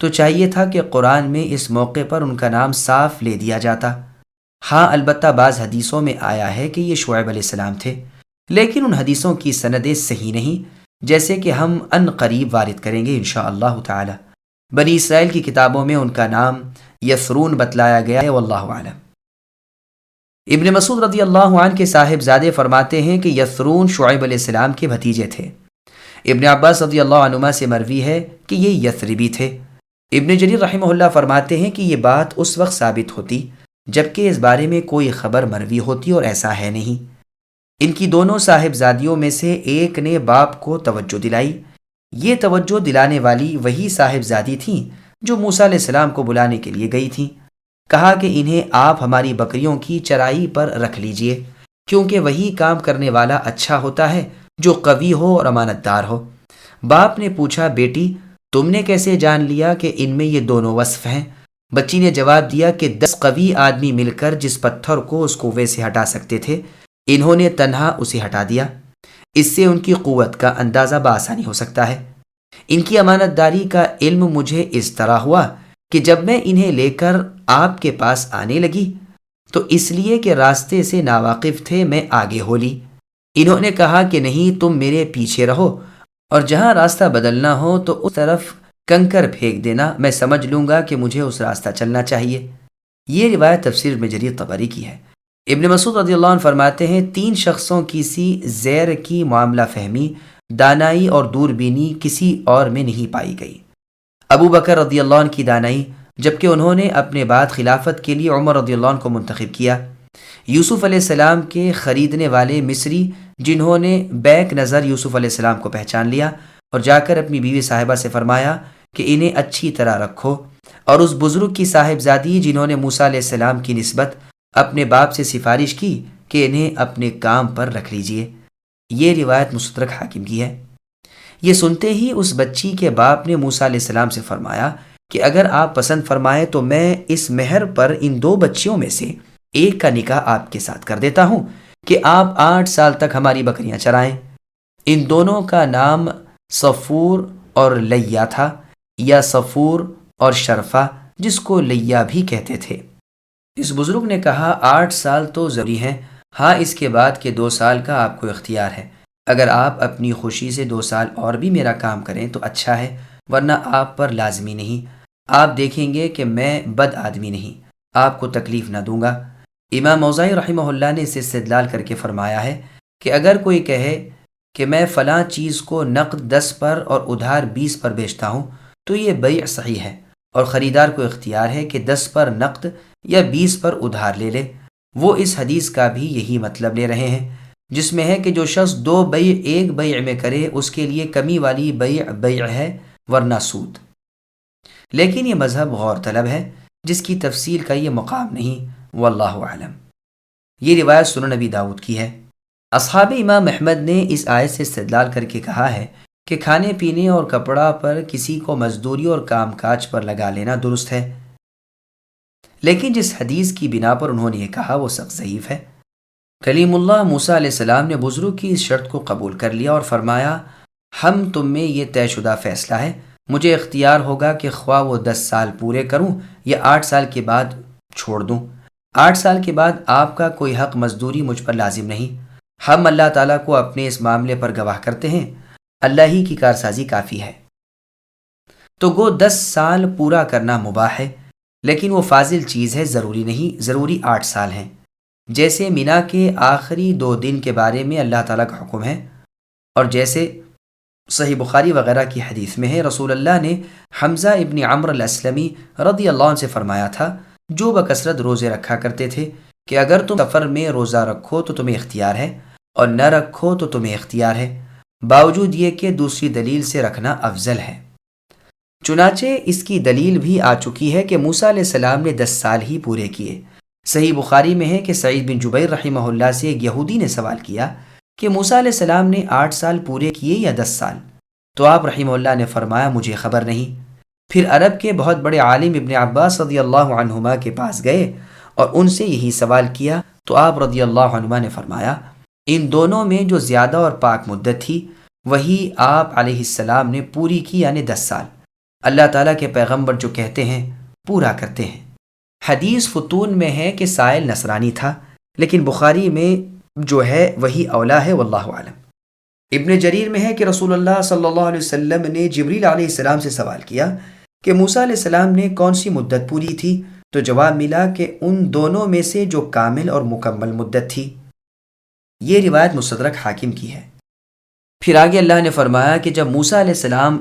S2: تو چاہیے تھا کہ قرآن میں اس موقع پر ان کا نام صاف لے دیا جاتا۔ ہاں البتہ بعض حدیثوں میں آیا ہے کہ یہ شعیب علیہ السلام تھے، لیکن ان حدیثوں کی سندیں صحیح نہیں، جیسے کہ ہم ان قریب وارد کریں گے انشاءاللہ تعالی۔ بنی اسرائیل کی کتابوں میں ان کا نام یسرون بتلایا گیا ہے، واللہ اعلم۔ ابن مسعود رضی اللہ عنہ کے صاحبزادے فرماتے ہیں کہ یسرون شعیب علیہ السلام کے بھتیجے تھے۔ ابن عباس رضی اللہ عنہما سے مروی ہے کہ یہ یثربی تھے۔ ابن جریر رحمہ اللہ فرماتے ہیں کہ یہ بات اس وقت ثابت ہوتی جبکہ اس بارے میں کوئی خبر مروی ہوتی، اور ایسا ہے نہیں۔ ان کی دونوں صاحبزادیوں میں سے ایک نے باپ کو توجہ دلائی۔ یہ توجہ دلانے والی وہی صاحبزادی تھیں جو موسیٰ علیہ السلام کو بلانے کے لیے گئی تھیں۔ کہا کہ انہیں آپ ہماری بکریوں کی چرائی پر رکھ لیجئے، کیونکہ وہی کام کرنے والا اچھا ہوتا ہے جو قوی ہو اور امانت دار ہو۔ باپ نے پوچھا، بیٹی تم نے کیسے جان لیا کہ ان میں یہ دونوں وصف ہیں؟ بچی نے جواب دیا کہ 10 قوی آدمی مل کر جس پتھر کو اس کنویں سے ہٹا سکتے تھے، انہوں نے تنہا اسے ہٹا دیا۔ اس سے ان کی قوت کا اندازہ بآسانی ہو سکتا ہے۔ ان کی امانت داری کا علم مجھے اس طرح ہوا کہ جب میں انہیں لے کر آپ کے پاس آنے لگی تو اس لیے کہ راستے سے ناواقف تھے میں آگے ہو لی۔ انہوں نے کہا کہ نہیں، تم میرے پیچھے رہو، اور جہاں راستہ بدلنا ہو تو اس طرف کنکر پھینک دینا، میں سمجھ لوں گا کہ مجھے اس راستہ چلنا چاہیے۔ یہ روایت تفسیر ابن جریر طبری کی ہے۔ ابن مسعود رضی اللہ عنہ فرماتے ہیں 3 شخصوں کی سی زیر کی معاملہ فہمی، دانائی اور دوربینی کسی اور میں نہیں پائی گئی۔ ابو بکر رضی اللہ عنہ کی دانائی، جبکہ انہوں نے اپنے بعد خلافت کے لیے عمر رضی اللہ عنہ کو منتخب کیا۔ یوسف علیہ السلام کے خریدنے والے مصری جنہوں نے بیک نظر یوسف علیہ السلام کو پہچان لیا اور جا کر اپنی بیوی صاحبہ سے فرمایا کہ انہیں اچھی طرح رکھو، اور اس بزرگ کی صاحبزادی جنہوں نے موسیٰ علیہ السلام کی نسبت اپنے باپ سے سفارش کی کہ انہیں اپنے کام پر رکھ لیجئے۔ یہ روایت مستدرک حاکم کی ہے۔ یہ سنتے ہی اس بچی کے باپ نے موسیٰ علیہ السلام سے فرمایا کہ اگر آپ پسند فرمائیں تو میں اس مہر پر ان 2 بچیوں میں سے ایک کا نکاح آپ کے ساتھ کر دیتا ہوں کہ آپ 8 سال تک ہماری بکریاں چرائیں۔ ان دونوں کا نام صفور اور لیا تھا، یا صفور اور شرفہ، جس کو لیا بھی کہتے تھے۔ اس بزرگ نے کہا 8 سال تو ضروری ہیں، ہاں اس کے بعد کے 2 سال کا آپ کو اختیار ہے۔ اگر آپ اپنی خوشی سے 2 سال اور بھی میرا کام کریں تو اچھا ہے، ورنہ آپ پر لازمی نہیں۔ آپ دیکھیں گے کہ میں بد آدمی نہیں، آپ کو تکلیف نہ دوں گا۔ امام اوزاعی رحمہ اللہ نے اسے استدلال کر کے فرمایا ہے کہ اگر کوئی کہے کہ میں فلاں چیز کو نقد 10 پر اور ادھار 20 پر بیچتا ہوں تو یہ بیع صحیح ہے، اور خریدار کو اختیار ہے کہ 10 پر نقد یا 20 پر ادھار لے لے۔ وہ اس حدیث کا بھی یہی مطلب لے رہے ہیں جس میں ہے کہ جو شخص 2 بیع ایک بیع میں کرے اس کے لیے کمی والی بیع ہے، ورنہ سود۔ لیکن یہ مذہب غور طلب ہے جس کی تفصیل کا یہ مقام نہیں، واللہ اعلم۔ یہ روایت سنن نبی داؤد کی ہے۔ اصحاب امام احمد نے اس آیت سے استدلال کر کے کہا ہے کہ کھانے پینے اور کپڑا پر کسی کو مزدوری اور کام کاج پر لگا لینا درست ہے، لیکن جس حدیث کی بنا پر انہوں نے یہ کہا وہ سخت ضعیف ہے۔ کلیم اللہ موسیٰ علیہ السلام نے بزرگ کی اس شرط کو قبول کر لیا اور فرمایا، ہم تم میں یہ طے شدہ فیصلہ ہے، مجھے اختیار ہوگا کہ خواہ وہ 10 سال پورے کروں یا 8 سال کے بعد چھوڑ دوں۔ 8 سال کے بعد آپ کا کوئی حق مزدوری مجھ پر لازم نہیں۔ ہم اللہ تعالیٰ کو اپنے اس معاملے پر گواہ کرتے ہیں، اللہ ہی کی کارسازی کافی ہے۔ تو گو 10 سال پورا کرنا مباح ہے، لیکن وہ فاضل چیز ہے، ضروری نہیں، ضروری 8 سال ہیں۔ جیسے مینا کے آخری 2 دن کے بارے میں اللہ تعالیٰ کا حکم ہے، اور جیسے صحیح بخاری وغیرہ کی حدیث میں ہے رسول اللہ نے حمزہ ابن عمرو الاسلمی رضی اللہ عنہ سے فرمایا تھا، جو بکثرت روزے رکھا کرتے تھے، کہ اگر تم سفر میں روزہ رکھو تو تمہیں اختیار ہے، اور نہ رکھو تو تمہیں اختیار ہے، باوجود یہ کہ دوسری دلیل سے رکھنا افضل ہے۔ چنانچہ اس کی دلیل بھی آ چکی ہے کہ موسیٰ علیہ السلام نے 10 سال ہی پورے کیے۔ صحیح بخاری میں ہے کہ سعید بن جبیر رحمہ اللہ سے ایک یہودی نے سوال کیا کہ موسیٰ علیہ السلام نے 8 سال پورے کیے یا 10 سال؟ تو آپ رحمہ اللہ نے فرمایا، مجھے خبر نہیں۔ پھر عرب کے بہت بڑے عالم ابن عباس رضی اللہ عنہما کے پاس گئے اور ان سے یہی سوال کیا، تو آپ رضی اللہ عنہما نے فرمایا، ان دونوں میں جو زیادہ اور پاک مدت تھی وہی آپ علیہ السلام نے پوری کی، یعنی 10 سال۔ اللہ تعالیٰ کے پیغمبر جو کہتے ہیں پورا کرتے ہیں۔ حدیث فتون میں ہے کہ سائل نصرانی تھا، لیکن بخاری میں جو ہے وہی اولا ہے، واللہ اعلم۔ ابن جریر میں ہے کہ رسول اللہ صلی اللہ علیہ وسلم نے جبریل علیہ السلام سے سوال کیا کہ موسیٰ علیہ السلام نے کون سی مدت پوری تھی، تو جواب ملا کہ ان دونوں میں سے جو کامل اور مکمل مدت تھی۔ یہ روایت مستدرک حاکم کی ہے۔ پھر آگے اللہ نے فرمایا کہ جب موسیٰ علیہ السلام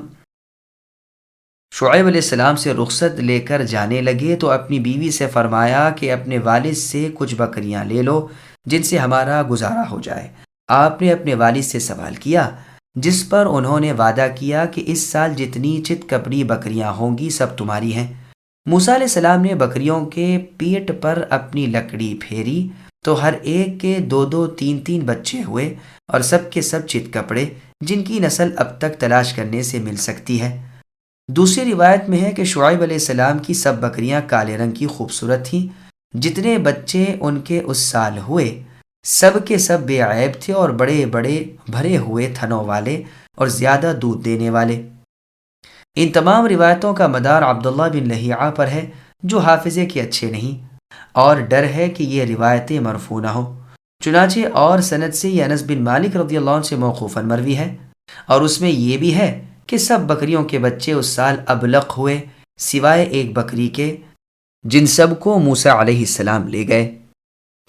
S2: شعیب علیہ السلام سے رخصت لے کر جانے لگے تو اپنی بیوی سے فرمایا کہ اپنے والد سے کچھ بکریاں لے لو جن سے ہمارا گزارا ہو جائے۔ آپ نے اپنے والد سے سوال کیا، جس پر انہوں نے وعدہ کیا کہ اس سال جتنی چت کپڑی بکریاں ہوں گی سب تمہاری ہیں۔ موسیٰ علیہ السلام نے بکریوں کے پیٹ پر اپنی لکڑی پھیری تو ہر ایک کے 2 3 بچے ہوئے اور سب کے سب چت کپڑے، جن کی نسل اب تک تلاش کرنے سے مل سکتی ہے۔ دوسری روایت میں ہے کہ شعیب علیہ السلام کی سب بکریاں کالے رنگ کی خوبصورت تھیں۔ جتنے بچے ان کے اس سال ہوئے سب کے سب بے عیب تھے اور بڑے بڑے بھرے ہوئے تھنوں والے اور زیادہ دودھ دینے والے۔ ان تمام روایتوں کا مدار عبداللہ بن لہیعہ پر ہے جو حافظے کے اچھے نہیں، اور ڈر ہے کہ یہ روایتیں مرفوع نہ ہوں۔ چنانچہ اور سند سے یہ انس بن مالک رضی اللہ عنہ سے موقوفاً مروی ہے، اور اس میں یہ بھی ہے کہ سب بکریوں کے بچے اس سال ابلق ہوئے سوائے ایک بکری کے، جن سب کو موسیٰ علیہ السلام لے گئے۔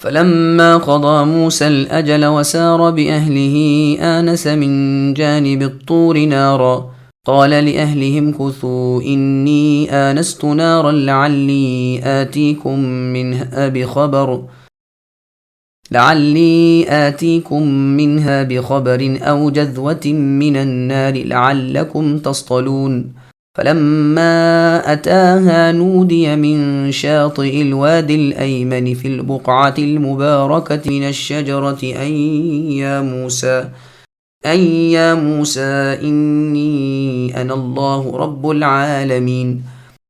S1: فلما قضى موسى الأجل وسار بأهله آنس من جانب الطور نارا قال لأهلهم كثوا إني آنست نارا لعلي آتيكم منها بخبر أو جذوة من النار لعلكم تصطلون فلما أتاها نودي من شاطئ الوادي الأيمن في البقعة المباركة من الشجرة أن يا موسى إني أنا الله رب العالمين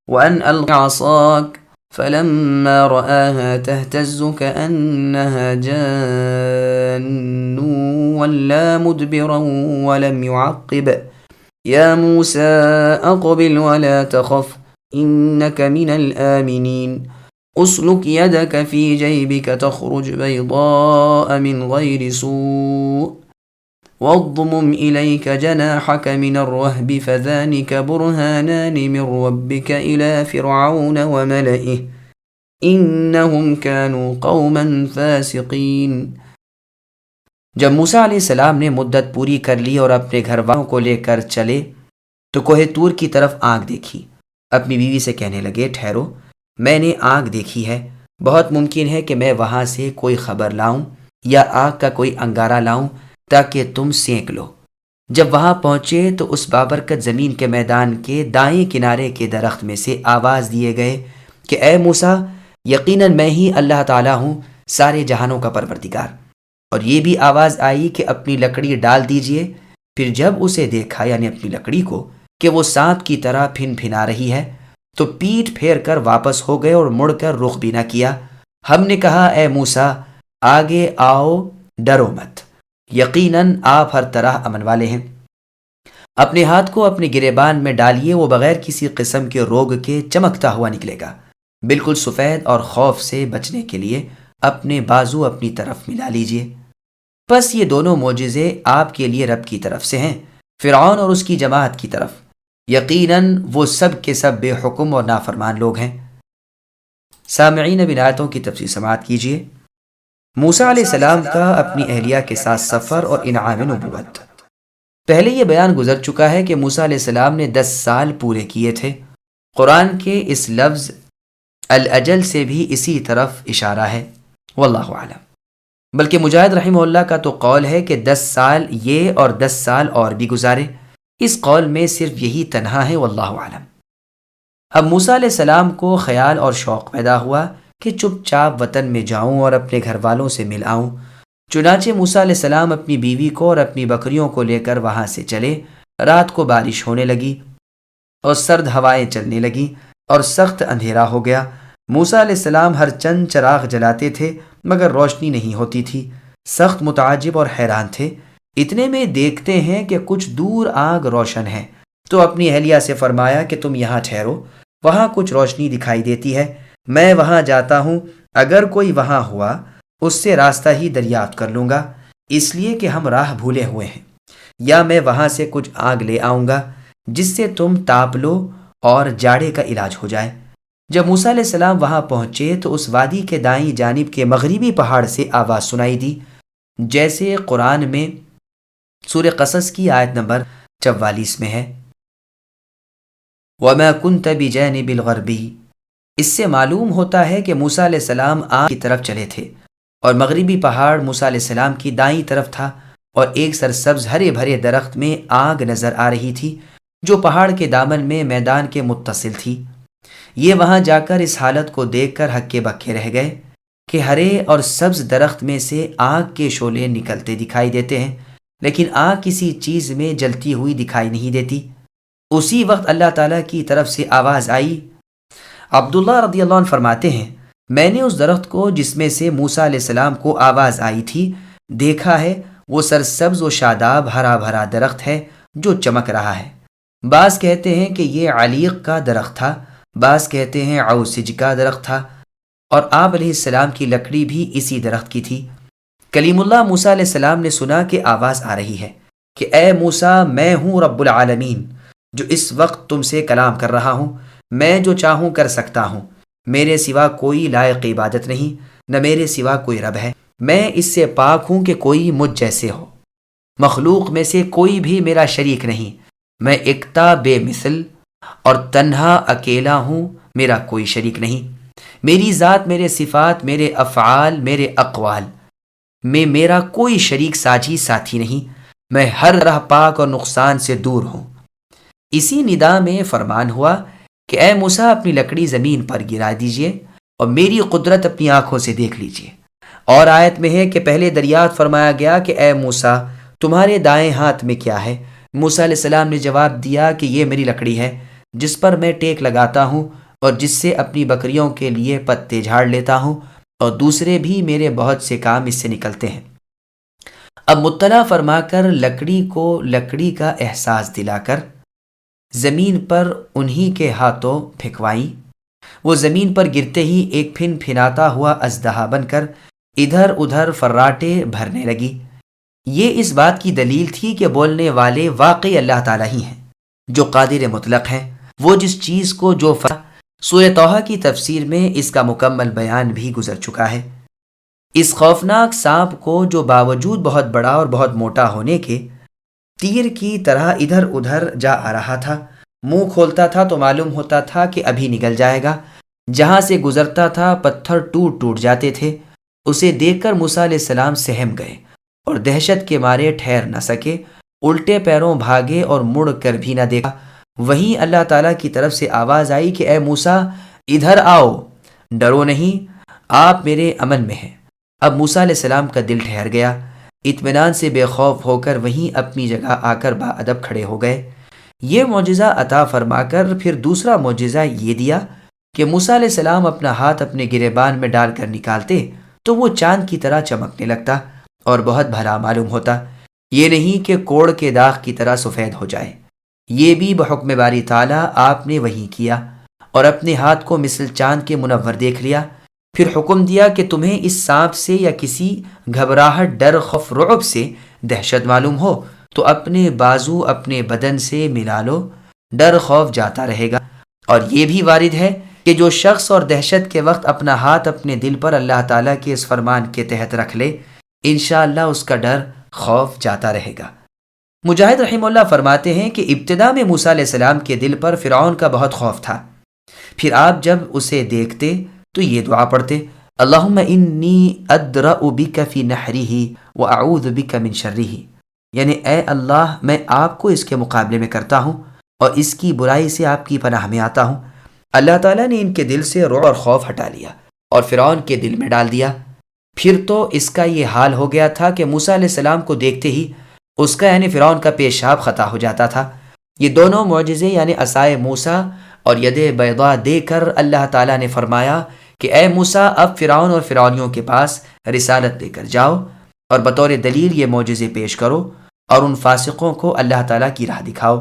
S1: وأن ألق عصاك فلما رآها تهتز كأنها جان ولا مدبرا ولم يعقب يا موسى أقبل ولا تخف إنك من الآمنين أسلك يدك في جيبك تخرج بيضاء من غير سوء واضمم إليك جناحك من الرهب فذلك برهانان من ربك إلى فرعون وملئه إنهم كانوا قوما فاسقين۔
S2: جب موسیٰ علیہ السلام نے مدت پوری کر لی اور اپنے گھر والوں کو لے کر چلے تو کوہ طور کی طرف آگ دیکھی۔ اپنی بیوی سے کہنے لگے، ٹھہرو، میں نے آگ دیکھی ہے، بہت ممکن ہے کہ میں وہاں سے کوئی خبر لاؤں یا آگ کا کوئی انگارہ لاؤں تاکہ تم سینک لو۔ جب وہاں پہنچے تو اس بابرکت زمین کے میدان کے دائیں کنارے کے درخت میں سے آواز دیے گئے کہ اے موسیٰ، یقیناً میں ہی اللہ تعالیٰ ہوں، سارے جہانوں کا پروردگار۔ اور یہ بھی آواز آئی کہ اپنی لکڑی ڈال دیجئے۔ پھر جب اسے دیکھا، یعنی اپنی لکڑی کو، کہ وہ سانپ کی طرح پھن پھنا رہی ہے تو پیٹ پھیر کر واپس ہو گئے اور مڑ کر رخ بھی نہ کیا۔ ہم نے کہا، اے موسیٰ، آگے آؤ، ڈرو مت، یقیناً آپ ہر طرح امن والے ہیں۔ اپنے ہاتھ کو اپنے گریبان میں ڈالیے، وہ بغیر کسی قسم کے روگ کے چمکتا ہوا نکلے گا، بالکل سفید، اور خوف سے بچنے کے لیے اپنے بازو اپنی طرف ملا لیجئے۔ بس یہ دونوں معجزے آپ کے لیے رب کی طرف سے ہیں، فرعون اور اس کی جماعت کی طرف، یقیناً وہ سب کے سب بے حکم اور نافرمان لوگ ہیں۔ سامعین، اب آیتوں کی تفصیل سماعت کیجیے۔ موسیٰ علیہ السلام کا اپنی اہلیہ کے ساتھ سفر اور انعام نبوت۔ پہلے یہ بیان گزر چکا ہے کہ موسیٰ علیہ السلام نے 10 سال پورے کیے تھے۔ قرآن کے اس لفظ الاجل سے بھی اسی طرف اشارہ ہے، واللہ اعلم۔ بلکہ مجاہد رحمہ اللہ کا تو قول ہے کہ 10 سال یہ اور 10 سال اور بھی گزارے۔ اس قول میں صرف یہی تنہا ہے، واللہ اعلم۔ اب موسیٰ علیہ السلام کو خیال اور شوق پیدا ہوا کہ چپ چاپ وطن میں جاؤں اور اپنے گھر والوں سے مل آؤں۔ چنانچہ موسیٰ علیہ السلام اپنی بیوی کو اور اپنی بکریوں کو لے کر وہاں سے چلے۔ رات کو بارش ہونے لگی اور سرد ہوائیں چلنے لگیں اور سخت اندھیرا ہو گیا۔ موسیٰ علیہ السلام ہر چند چراغ جلاتے تھے مگر روشنی نہیں ہوتی تھی۔ سخت متعجب اور حیران تھے۔ اتنے میں دیکھتے ہیں کہ کچھ دور آگ روشن ہے، تو اپنی اہلیہ سے فرمایا کہ تم یہاں ٹھہرو، وہاں کچھ روشنی دکھائی دیتی ہے، میں وہاں جاتا ہوں، اگر کوئی وہاں ہوا اس سے راستہ ہی دریافت کر لوں گا، اس لیے کہ ہم راہ بھولے ہوئے ہیں، یا میں وہاں سے کچھ آگ لے آؤں گا جس سے تم تاپ لو اور جاڑے کا علاج ہو جائے۔ جب موسیٰ علیہ السلام وہاں پہنچے تو اس وادی کے دائیں جانب کے مغربی پہاڑ سے آواز سنائی دی، جیسے قرآن میں سورہ قصص کی آیت نمبر 44 میں ہے، وَمَا كُنْتَ بِجَانِبِ الْغَرْبِ۔ اس سے معلوم ہوتا ہے کہ موسیٰ علیہ السلام آگ کی طرف چلے تھے، اور مغربی پہاڑ موسیٰ علیہ السلام کی دائیں طرف تھا، اور ایک سرسبز ہرے بھرے درخت میں آگ نظر آ رہی تھی جو پہاڑ کے دامن میں میدان کے متصل تھی۔ یہ وہاں جا کر اس حالت کو دیکھ کر ہکے بکے رہ گئے کہ ہرے اور سبز درخت میں سے آگ کے شعلے نکلتے دکھائی دیتے ہیں، لیکن آگ کسی چیز میں جلتی ہوئی دکھائی نہیں دیتی۔ اسی وقت اللہ تعالیٰ کی طرف سے آواز آئی۔ عبداللہ رضی اللہ عنہ فرماتے ہیں، میں نے اس درخت کو جس میں سے موسیٰ علیہ السلام کو آواز آئی تھی دیکھا ہے، وہ سرسبز و شاداب ہرا بھرا درخت ہے جو چمک رہا ہے۔ بعض کہتے ہیں کہ یہ علیق کا درخت تھا، بعض کہتے ہیں عوسج کا درخت تھا، اور آپ علیہ السلام کی لکڑی بھی اسی درخت کی تھی۔ کلیم اللہ موسیٰ علیہ السلام نے سنا کہ آواز آ رہی ہے کہ اے موسیٰ، میں ہوں رب العالمین جو اس وقت تم سے کلام کر رہا ہوں، میں جو چاہوں کر سکتا ہوں، میرے سوا کوئی لائق عبادت نہیں، نہ میرے سوا کوئی رب ہے، میں اس سے پاک ہوں کہ کوئی مجھ جیسے ہو، مخلوق میں سے کوئی بھی میرا شریک نہیں، میں یکتا بے مثل اور تنہا اکیلا ہوں، میرا کوئی شریک نہیں، میری ذات، میرے صفات، میرے افعال، میرے اقوال میں میرا کوئی شریک ساجی ساتھی نہیں، میں ہر طرح پاک اور نقصان سے دور ہوں۔ اسی ندا میں فرمان ہوا کہ اے موسیٰ، اپنی لکڑی زمین پر گرا دیجئے اور میری قدرت اپنی آنکھوں سے دیکھ لیجئے۔ اور آیت میں ہے کہ پہلے دریافت فرمایا گیا کہ اے موسیٰ، تمہارے دائیں ہاتھ میں کیا ہے؟ موسیٰ علیہ السلام نے جواب دیا کہ یہ میری لکڑی ہے جس پر میں ٹیک لگاتا ہوں اور جس سے اپنی بکریوں کے لیے پتے جھاڑ لیتا ہوں، اور دوسرے بھی میرے بہت سے کام اس سے نکلتے ہیں۔ اب مطلع فرما کر لکڑی کو لکڑی کا احساس دلا کر زمین پر انہی کے ہاتھوں پھینکوائیں۔ وہ زمین پر گرتے ہی ایک پھن پھناتا ہوا اژدہا بن کر ادھر ادھر فراٹے بھرنے لگی۔ یہ اس بات کی دلیل تھی کہ بولنے والے واقعی اللہ تعالیٰ ہی ہیں جو قادر مطلق ہیں، وہ جس چیز کو جو سورہ طٰہٰ کی تفسیر میں اس کا مکمل بیان بھی گزر چکا ہے۔ اس خوفناک سانپ کو جو باوجود بہت بڑا اور بہت موٹا ہونے کے تیر کی طرح ادھر ادھر جا آ رہا تھا، منہ کھولتا تھا تو معلوم ہوتا تھا کہ ابھی نگل جائے گا، جہاں سے گزرتا تھا پتھر ٹوٹ ٹوٹ جاتے تھے۔ اسے دیکھ کر موسیٰ علیہ السلام سہم گئے اور دہشت کے مارے ٹھہر نہ سکے، الٹے پیروں بھاگے اور مڑ کر بھی نہ دیکھا۔ وہیں اللہ تعالیٰ کی طرف سے آواز آئی کہ اے موسیٰ، ادھر آؤ، ڈرو نہیں، آپ میرے امن میں ہیں۔ اب موسیٰ علیہ السلام کا دل ٹھہر گیا، اطمینان سے بے خوف ہو کر وہیں اپنی جگہ آ کر باادب کھڑے ہو گئے۔ یہ معجزہ عطا فرما کر پھر دوسرا معجزہ یہ دیا کہ موسیٰ علیہ السلام اپنا ہاتھ اپنے گریبان میں ڈال کر نکالتے تو وہ چاند کی طرح چمکنے لگتا اور بہت بھلا معلوم ہوتا، یہ نہیں کہ کوڑ کے داغ کی طرح سفید ہو جائے۔ یہ بھی بحکم باری تعالیٰ آپ نے وہی کیا اور اپنے ہاتھ کو مثل چاند کے منور دیکھ لیا۔ پھر حکم دیا کہ تمہیں اس سانپ سے یا کسی گھبراہٹ، ڈر، خوف، رعب سے دہشت معلوم ہو تو اپنے بازو اپنے بدن سے ملا لو، ڈر خوف جاتا رہے گا۔ اور یہ بھی وارد ہے کہ جو شخص اور دہشت کے وقت اپنا ہاتھ اپنے دل پر اللہ تعالیٰ کے اس فرمان کے تحت رکھ لے، انشاءاللہ اس کا ڈر خوف جاتا رہے گا۔ مجاہد رحمہ اللہ فرماتے ہیں کہ ابتدا میں موسیٰ علیہ السلام کے دل پر فرعون کا بہت خوف تھا، پھر آپ جب اسے دیکھتے تو یہ دعا پڑھتے، اللہم انی ادرأ بک فی نحرہ واعوذ بک من شرہ، یعنی اے اللہ، میں آپ کو اس کے مقابلے میں کرتا ہوں اور اس کی برائی سے آپ کی پناہ میں آتا ہوں۔ اللہ تعالیٰ نے ان کے دل سے رعب اور خوف ہٹا لیا اور فرعون کے دل میں ڈال دیا۔ پھر تو اس کا یہ حال ہو گیا تھا کہ موسیٰ علیہ السلام کو دیکھتے ہی اس کا یعنی فرعون کا پیشاب خطا ہو جاتا تھا۔ یہ دونوں معجزے یعنی عصائے موسیٰ اور ید بیضاء دے کر اللہ تعالیٰ نے فرمایا کہ اے موسیٰ، اب فرعون اور فرعونیوں کے پاس رسالت لے کر جاؤ اور بطور دلیل یہ معجزے پیش کرو اور ان فاسقوں کو اللہ تعالیٰ کی راہ دکھاؤ۔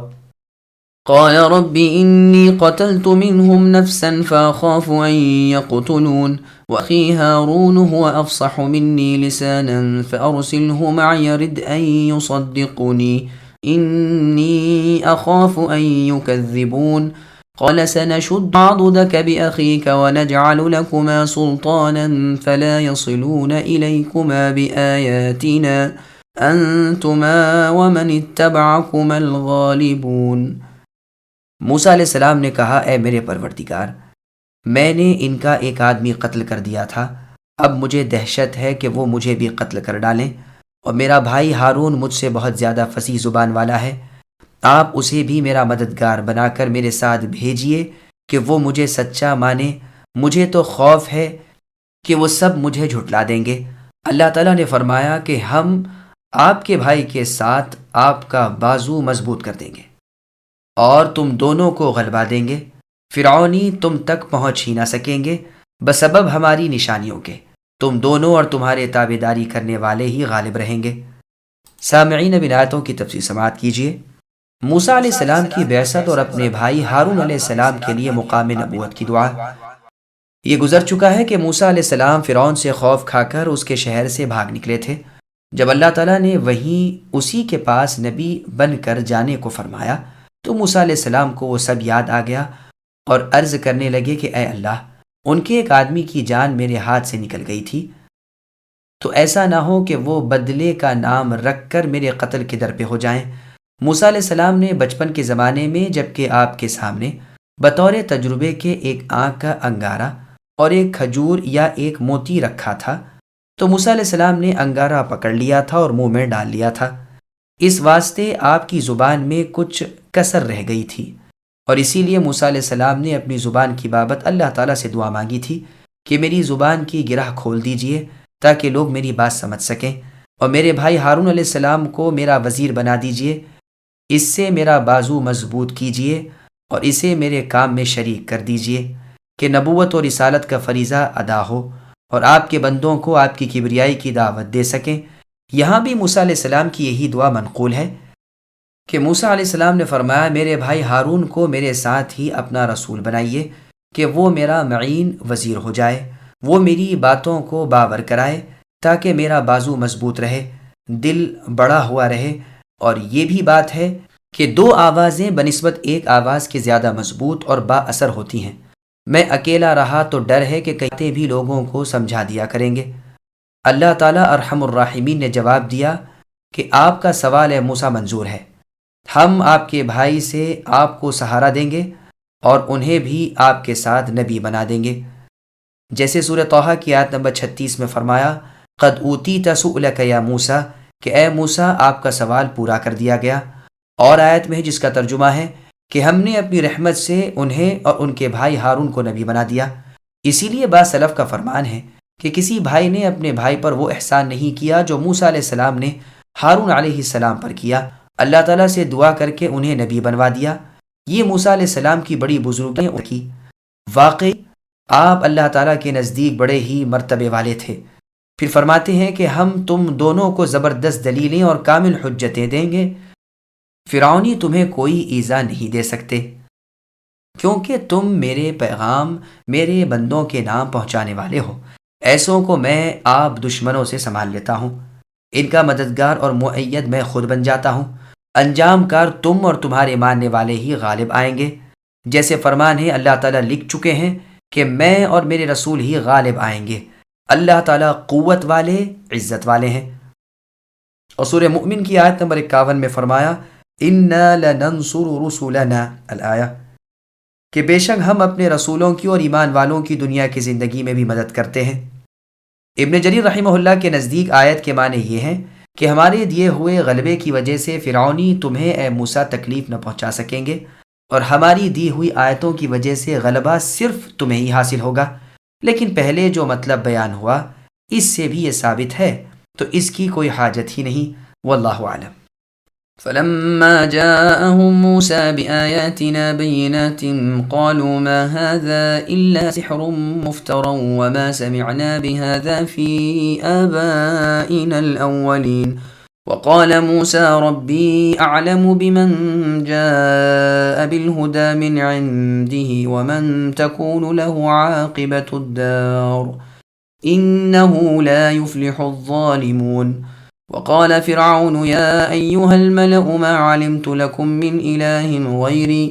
S1: قال رب إني قتلت منهم نفسا فأخاف أن يقتلون وأخي هارون هو أفصح مني لسانا فأرسله معي يرد أن يصدقني إني أخاف أن يكذبون قال سنشد عضدك بأخيك ونجعل لكما سلطانا فلا يصلون إليكما بآياتنا أنتما ومن اتبعكما الغالبون۔
S2: موسیٰ علیہ السلام نے کہا، اے میرے پروردگار، میں نے ان کا ایک آدمی قتل کر دیا تھا، اب مجھے دہشت ہے کہ وہ مجھے بھی قتل کر ڈالیں، اور میرا بھائی ہارون مجھ سے بہت زیادہ فصیح زبان والا ہے، آپ اسے بھی میرا مددگار بنا کر میرے ساتھ بھیجیے کہ وہ مجھے سچا مانے، مجھے تو خوف ہے کہ وہ سب مجھے جھٹلا دیں گے۔ اللہ تعالیٰ نے فرمایا کہ ہم آپ کے بھائی کے ساتھ آپ کا بازو مضبوط کر دیں گے اور تم دونوں کو غلبہ دیں گے، فرعونی تم تک پہنچ ہی نہ سکیں گے بسبب ہماری نشانیوں کے، تم دونوں اور تمہارے تابعداری کرنے والے ہی غالب رہیں گے۔ سامعین، اب ان آیتوں کی تفصیل سماعت کیجیے۔ موسیٰ علیہ السلام کی بعثت اور اپنے بھائی ہارون علیہ السلام کے لیے مقام نبوت کی دعا۔ یہ گزر چکا ہے کہ موسیٰ علیہ السلام فرعون سے خوف کھا کر اس کے شہر سے بھاگ نکلے تھے۔ جب اللہ تعالیٰ نے وہیں اسی کے پاس نبی بن کر جانے کو فرمایا تو موسیٰ علیہ السلام کو وہ سب یاد آ گیا اور عرض کرنے لگے کہ اے اللہ، ان کے ایک آدمی کی جان میرے ہاتھ سے نکل گئی تھی، تو ایسا نہ ہو کہ وہ بدلے کا نام رکھ کر میرے قتل کے در پہ ہو جائیں۔ موسیٰ علیہ السلام نے بچپن کے زمانے میں جبکہ آپ کے سامنے بطور تجربے کے ایک آنکھ کا انگارہ اور ایک کھجور یا ایک موتی رکھا تھا، تو موسیٰ علیہ السلام نے انگارہ پکڑ لیا تھا اور منہ میں ڈال لیا تھا۔ اس واسطے آپ کی زبان میں کچھ کسر رہ گئی تھی، اور اسی لیے موسیٰ علیہ السلام نے اپنی زبان کی بابت اللہ تعالیٰ سے دعا مانگی تھی کہ میری زبان کی گرہ کھول دیجئے تاکہ لوگ میری بات سمجھ سکیں، اور میرے بھائی ہارون علیہ السلام کو میرا وزیر بنا دیجئے، اس سے میرا بازو مضبوط کیجئے اور اسے میرے کام میں شریک کر دیجئے کہ نبوت اور رسالت کا فریضہ ادا ہو اور آپ کے بندوں کو آپ کی کبریائی کی دعوت دے سکیں۔ یہاں بھی موسیٰ علیہ السلام کی یہی دعا منقول ہے کہ موسیٰ علیہ السلام نے فرمایا، میرے بھائی ہارون کو میرے ساتھ ہی اپنا رسول بنائیے کہ وہ میرا معین وزیر ہو جائے، وہ میری باتوں کو باور کرائے تاکہ میرا بازو مضبوط رہے، دل بڑا ہوا رہے۔ اور یہ بھی بات ہے کہ دو آوازیں بنسبت ایک آواز کے زیادہ مضبوط اور با اثر ہوتی ہیں۔ میں اکیلا رہا تو ڈر ہے کہ کہیں بھی لوگوں کو سمجھا دیا کریں گے۔ اللہ تعالیٰ ارحم الراحمین نے جواب دیا کہ آپ کا سوال ہے موسیٰ منظور ہے، ہم آپ کے بھائی سے آپ کو سہارا دیں گے اور انہیں بھی آپ کے ساتھ نبی بنا دیں گے، جیسے سورہ طٰہٰ کی آیت نمبر 36 میں فرمایا، قد اوتیت سؤلک یا موسیٰ، کہ اے موسیٰ آپ کا سوال پورا کر دیا گیا۔ اور آیت میں جس کا ترجمہ ہے کہ ہم نے اپنی رحمت سے انہیں اور ان کے بھائی ہارون کو نبی بنا دیا۔ اسی لیے بعض سلف کا فرمان ہے کہ کسی بھائی نے اپنے بھائی پر وہ احسان نہیں کیا جو موسیٰ علیہ السلام نے ہارون علیہ السلام پر کیا، اللہ تعالیٰ سے دعا کر کے انہیں نبی بنوا دیا۔ یہ موسیٰ علیہ السلام کی بڑی بزرگی کی، واقعی آپ اللہ تعالیٰ کے نزدیک بڑے ہی مرتبے والے تھے۔ پھر فرماتے ہیں کہ ہم تم دونوں کو زبردست دلیلیں اور کامل حجتیں دیں گے، فرعونی تمہیں کوئی ایذا نہیں دے سکتے، کیونکہ تم میرے پیغام میرے بندوں کے نام پہنچانے والے ہو۔ ایسوں کو میں آپ دشمنوں سے سنبھال لیتا ہوں، ان کا مددگار اور مؤید میں خود بن جاتا ہوں، انجام کار تم اور تمہارے ماننے والے ہی غالب آئیں گے۔ جیسے فرمان ہے اللہ تعالیٰ لکھ چکے ہیں کہ میں اور میرے رسول ہی غالب آئیں گے، اللہ تعالیٰ قوت والے عزت والے ہیں۔ اور سورہ مؤمن کی آیت نمبر 51 میں فرمایا، اِنَّا لَنَنصُرُ رُسُلَنَا الآیہ، کہ بے شک ہم اپنے رسولوں کی اور ایمان والوں کی دنیا کی زندگی میں بھی مدد کرتے ہیں۔ ابن جریر رحمہ اللہ کے نزدیک آیت کے معنی یہ ہیں کہ ہمارے دیے ہوئے غلبے کی وجہ سے فرعونی تمہیں اے موسیٰ تکلیف نہ پہنچا سکیں گے، اور ہماری دی ہوئی آیتوں کی وجہ سے غلبہ صرف تمہیں ہی حاصل ہوگا۔ لیکن پہلے جو مطلب بیان ہوا اس سے بھی یہ ثابت ہے، تو اس کی کوئی حاجت ہی نہیں، واللہ اعلم۔
S1: فلما جاءهم موسى بآياتنا بينات قالوا ما هذا إلا سحر مفترى وما سمعنا بهذا في آبائنا الأولين وقال موسى ربي أعلم بمن جاء بالهدى من عنده ومن تكون له عاقبة الدار إنه لا يفلح الظالمون وقال فرعون يا أيها الملأ ما علمت لكم من إله غيري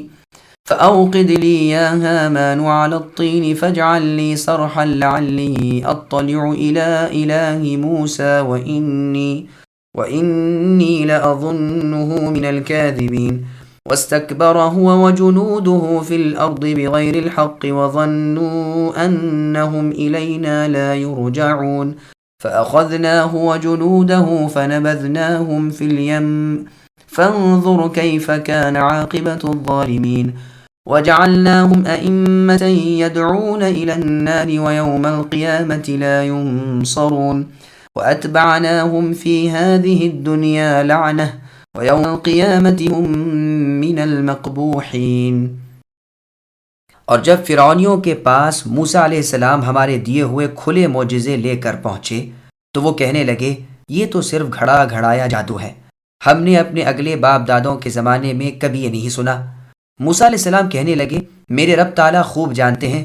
S1: فأوقد لي يا هامان على الطين فاجعل لي صرحا لعلي أطلع إلى إله موسى وإني لأظنه من الكاذبين واستكبر هو وجنوده في الأرض بغير الحق وظنوا أنهم إلينا لا يرجعون فأخذناه وجنوده فنبذناهم في اليم فانظر كيف كان عاقبة الظالمين وجعلناهم أئمة يدعون إلى النار ويوم القيامة لا ينصرون وأتبعناهم في هذه الدنيا لعنة ويوم القيامة هم من المقبوحين۔
S2: اور جب فرعونیوں کے پاس موسیٰ علیہ السلام ہمارے دیے ہوئے کھلے معجزے لے کر پہنچے تو وہ کہنے لگے یہ تو صرف گھڑا گھڑایا جادو ہے، ہم نے اپنے اگلے باپ دادوں کے زمانے میں کبھی یہ نہیں سنا۔ موسیٰ علیہ السلام کہنے لگے میرے رب تعالیٰ خوب جانتے ہیں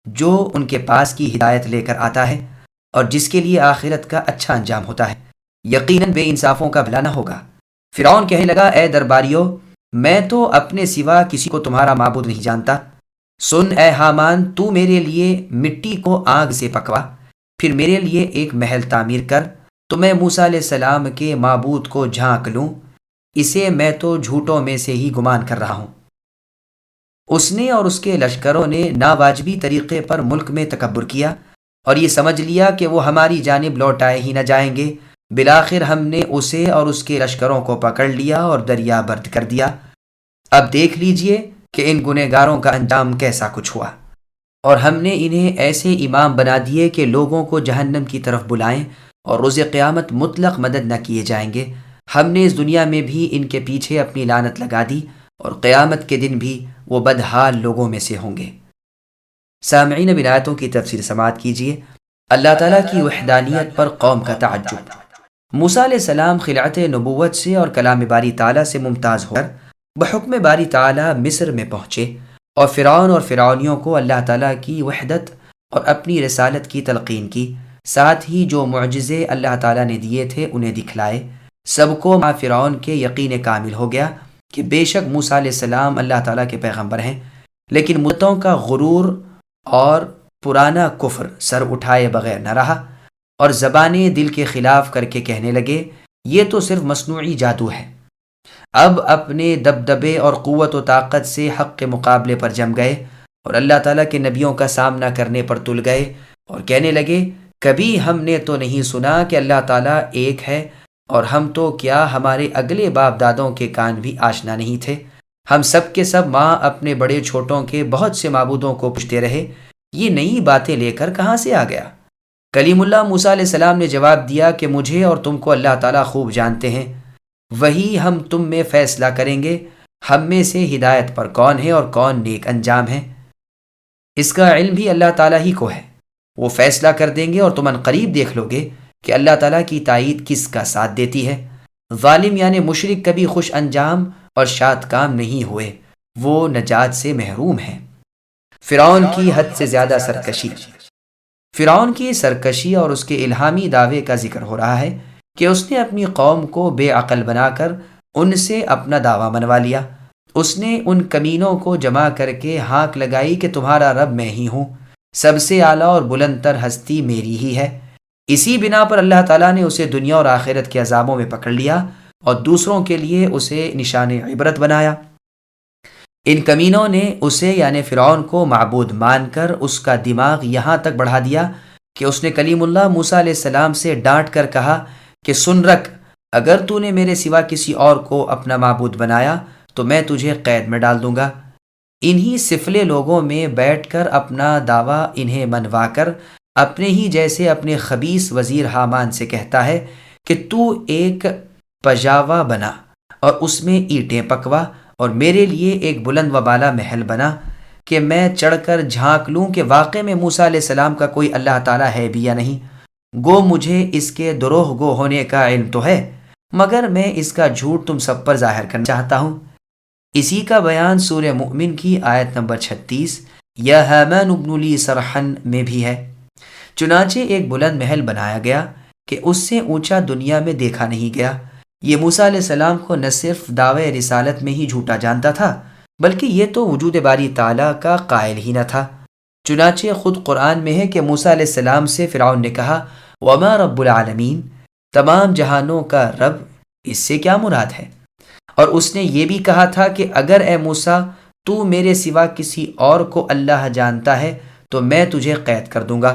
S2: جو ان کے پاس کی ہدایت لے کر آتا ہے اور جس کے لیے آخرت کا اچھا انجام ہوتا ہے، یقیناً بے انصافوں کا بھلا نہ ہوگا۔ فرعون کہنے لگا اے درباریو، میں تو اپنے سوا کسی کو تمہارا معبود نہیں جانتا۔ سن اے حامان، تو میرے لیے مٹی کو آگ سے پکوا، پھر میرے لیے ایک محل تعمیر کر تو میں موسیٰ علیہ السلام کے معبود کو جھانک لوں، اسے میں تو جھوٹوں میں سے ہی گمان کر رہا ہوں۔ اس نے اور اس کے لشکروں نے ناواجبی طریقے پر ملک میں تکبر کیا اور یہ سمجھ لیا کہ وہ ہماری جانب لوٹائے ہی نہ جائیں گے۔ بالآخر ہم نے اسے اور اس کے لشکروں کو پکڑ لیا اور دریا برد کر دیا۔ اب دیکھ لیجئے کہ ان گنہگاروں کا انجام کیسا کچھ ہوا۔ اور ہم نے انہیں ایسے امام بنا دیے کہ لوگوں کو جہنم کی طرف بلائیں اور روز قیامت مطلق مدد نہ کیے جائیں گے۔ ہم نے اس دنیا میں بھی ان کے پیچھے اپنی لعنت لگا دی اور قیامت کے دن بھی وہ بدحال لوگوں میں سے ہوں گے۔ سامعین، اب آیتوں کی تفسیر سماعت کیجیے۔ اللہ تعالیٰ کی وحدانیت پر قوم کا تعجب۔ موسیٰ علیہ السلام خلعت نبوت سے اور کلام باری تعالیٰ سے ممتاز ہو کر بحکم باری تعالیٰ مصر میں پہنچے اور فرعون اور فرعونیوں کو اللہ تعالیٰ کی وحدت اور اپنی رسالت کی تلقین کی، ساتھ ہی جو معجزے اللہ تعالیٰ نے دیے تھے انہیں دکھلائے۔ سب کو مع فرعون کے یقین کامل ہو گیا کہ بے شک موسیٰ علیہ السلام اللہ تعالیٰ کے پیغمبر ہیں، لیکن مدتوں کا غرور اور پرانا کفر سر اٹھائے بغیر نہ رہا اور زبانیں دل کے خلاف کر کے کہنے لگے یہ تو صرف مصنوعی جادو ہے۔ اب اپنے دبدبے اور قوت و طاقت سے حق کے مقابلے پر جم گئے اور اللہ تعالیٰ کے نبیوں کا سامنا کرنے پر تل گئے اور کہنے لگے کبھی ہم نے تو نہیں سنا کہ اللہ تعالیٰ ایک ہے، اور ہم تو کیا ہمارے اگلے باپ دادوں کے کان بھی آشنا نہیں تھے۔ ہم سب کے سب ماں اپنے بڑے چھوٹوں کے بہت سے معبودوں کو پوچھتے رہے، یہ نئی باتیں لے کر کہاں سے آ گیا؟ کلیم اللہ موسیٰ علیہ السلام نے جواب دیا کہ مجھے اور تم کو اللہ تعالیٰ خوب جانتے ہیں، وہی ہم تم میں فیصلہ کریں گے، ہم میں سے ہدایت پر کون ہے اور کون نیک انجام ہے، اس کا علم بھی اللہ تعالیٰ ہی کو ہے۔ وہ فیصلہ کر دیں گے اور تم عنقریب دیکھ لو گے کہ اللہ تعالیٰ کی تائید کس کا ساتھ دیتی ہے۔ ظالم یعنی مشرک کبھی خوش انجام اور شاد کام نہیں ہوئے، وہ نجات سے محروم ہیں۔ فرعون کی حد سے زیادہ سرکشی۔ فرعون کی سرکشی اور اس کے الہامی دعوے کا ذکر ہو رہا ہے کہ اس نے اپنی قوم کو بے عقل بنا کر ان سے اپنا دعویٰ منوا لیا۔ اس نے ان کمینوں کو جمع کر کے ہانک لگائی کہ تمہارا رب میں ہی ہوں، سب سے اعلیٰ اور بلند تر ہستی میری ہی ہے۔ اسی بنا پر اللہ تعالیٰ نے اسے دنیا اور آخرت کے عذابوں میں پکڑ لیا اور دوسروں کے لیے اسے نشان عبرت بنایا۔ ان کمینوں نے اسے یعنی فرعون کو معبود مان کر اس کا دماغ یہاں تک بڑھا دیا کہ اس نے کلیم اللہ موسیٰ علیہ السلام سے ڈانٹ کر کہا کہ سن رکھ، اگر تو نے میرے سوا کسی اور کو اپنا معبود بنایا تو میں تجھے قید میں ڈال دوں گا۔ انہی سفلے لوگوں میں بیٹھ کر اپنا دعویٰ انہیں منوا کر اپنے ہی جیسے اپنے خبیث وزیر حامان سے کہتا ہے کہ تو ایک پجاوا بنا اور اس میں اینٹیں پکوا اور میرے لیے ایک بلند و بالا محل بنا کہ میں چڑھ کر جھانک لوں کہ واقع میں موسیٰ علیہ السلام کا کوئی اللہ تعالیٰ ہے بھی یا نہیں۔ گو مجھے اس کے دروغ گو ہونے کا علم تو ہے، مگر میں اس کا جھوٹ تم سب پر ظاہر کرنا چاہتا ہوں۔ اسی کا بیان سورہ مؤمن کی آیت نمبر 36 یا حامان ابن لی صرحا میں بھی ہے۔ چنانچہ ایک بلند محل بنایا گیا کہ اس سے اونچا دنیا میں دیکھا نہیں گیا۔ یہ موسیٰ علیہ السلام کو نہ صرف دعوے رسالت میں ہی جھوٹا جانتا تھا بلکہ یہ تو وجود باری تعالیٰ کا قائل ہی نہ تھا۔ چنانچہ خود قرآن میں ہے کہ موسیٰ علیہ السلام سے فرعون نے کہا وما رب العالمین، تمام جہانوں کا رب، اس سے کیا مراد ہے؟ اور اس نے یہ بھی کہا تھا کہ اگر اے موسیٰ تو میرے سوا کسی اور کو اللہ جانتا ہے تو میں تجھے قید کر دوں گا۔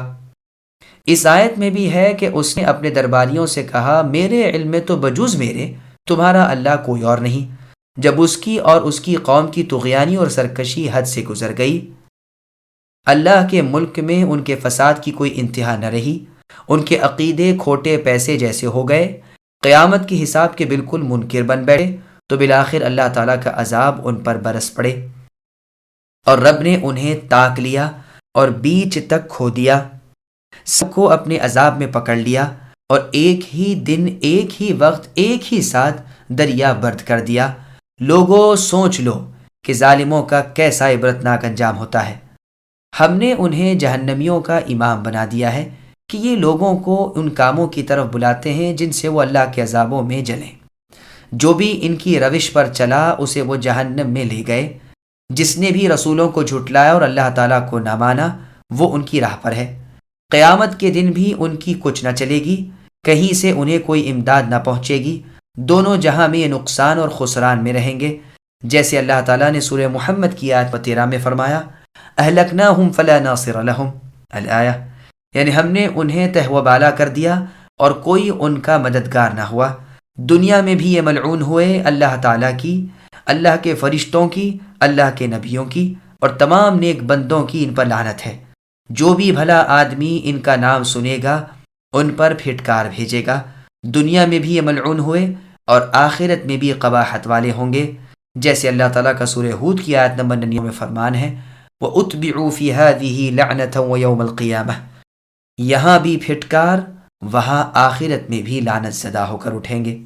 S2: اس آیت میں بھی ہے کہ اس نے اپنے درباریوں سے کہا میرے علم میں تو بجز میرے تمہارا اللہ کوئی اور نہیں۔ جب اس کی اور اس کی قوم کی طغیانی اور سرکشی حد سے گزر گئی، اللہ کے ملک میں ان کے فساد کی کوئی انتہا نہ رہی، ان کے عقیدے کھوٹے پیسے جیسے ہو گئے، قیامت کے حساب کے بالکل منکر بن بیٹھے، تو بالآخر اللہ تعالیٰ کا عذاب ان پر برس پڑے، اور رب نے انہیں تاک لیا اور بیچ تک کھو دیا، سب کو اپنے عذاب میں پکڑ لیا، اور ایک ہی دن، ایک ہی وقت، ایک ہی ساتھ دریا برد کر دیا۔ لوگوں سوچ لو کہ ظالموں کا کیسا عبرتناک انجام ہوتا ہے۔ ہم نے انہیں جہنمیوں کا امام بنا دیا ہے کہ یہ لوگوں کو ان کاموں کی طرف بلاتے ہیں جن سے وہ اللہ کے عذابوں میں جلیں۔ جو بھی ان کی روش پر چلا اسے وہ جہنم میں لے گئے۔ جس نے بھی رسولوں کو جھٹلایا اور اللہ تعالیٰ کو نہ مانا وہ ان کی راہ پر ہے۔ قیامت کے دن بھی ان کی کچھ نہ چلے گی، کہیں سے انہیں کوئی امداد نہ پہنچے گی، دونوں جہاں میں نقصان اور خسران میں رہیں گے۔ جیسے اللہ تعالیٰ نے سورہ محمد کی آیت 13 میں فرمایا اہلکناہم فلا ناصر لہم الآیہ، یعنی ہم نے انہیں تہوہ بالا کر دیا اور کوئی ان کا مددگار نہ ہوا۔ دنیا میں بھی یہ ملعون ہوئے، اللہ تعالیٰ کی، اللہ کے فرشتوں کی، اللہ کے نبیوں کی اور تمام نیک بندوں کی ان پر لعنت ہے۔ جو بھی بھلا آدمی ان کا نام سنے گا ان پر پھٹکار بھیجے گا۔ دنیا میں بھی یہ ملعون ہوئے اور آخرت میں بھی قباحت والے ہوں گے، جیسے اللہ تعالیٰ کا سورہ ہود کی آیت نمبر 99 میں فرمان ہے وَأُتْبِعُوا فِي هَذِهِ لَعْنَةً وَيَوْمَ الْقِيَامَةِ، یہاں بھی پھٹکار، وہاں آخرت میں بھی لعنت زدہ ہو کر اٹھیں گے۔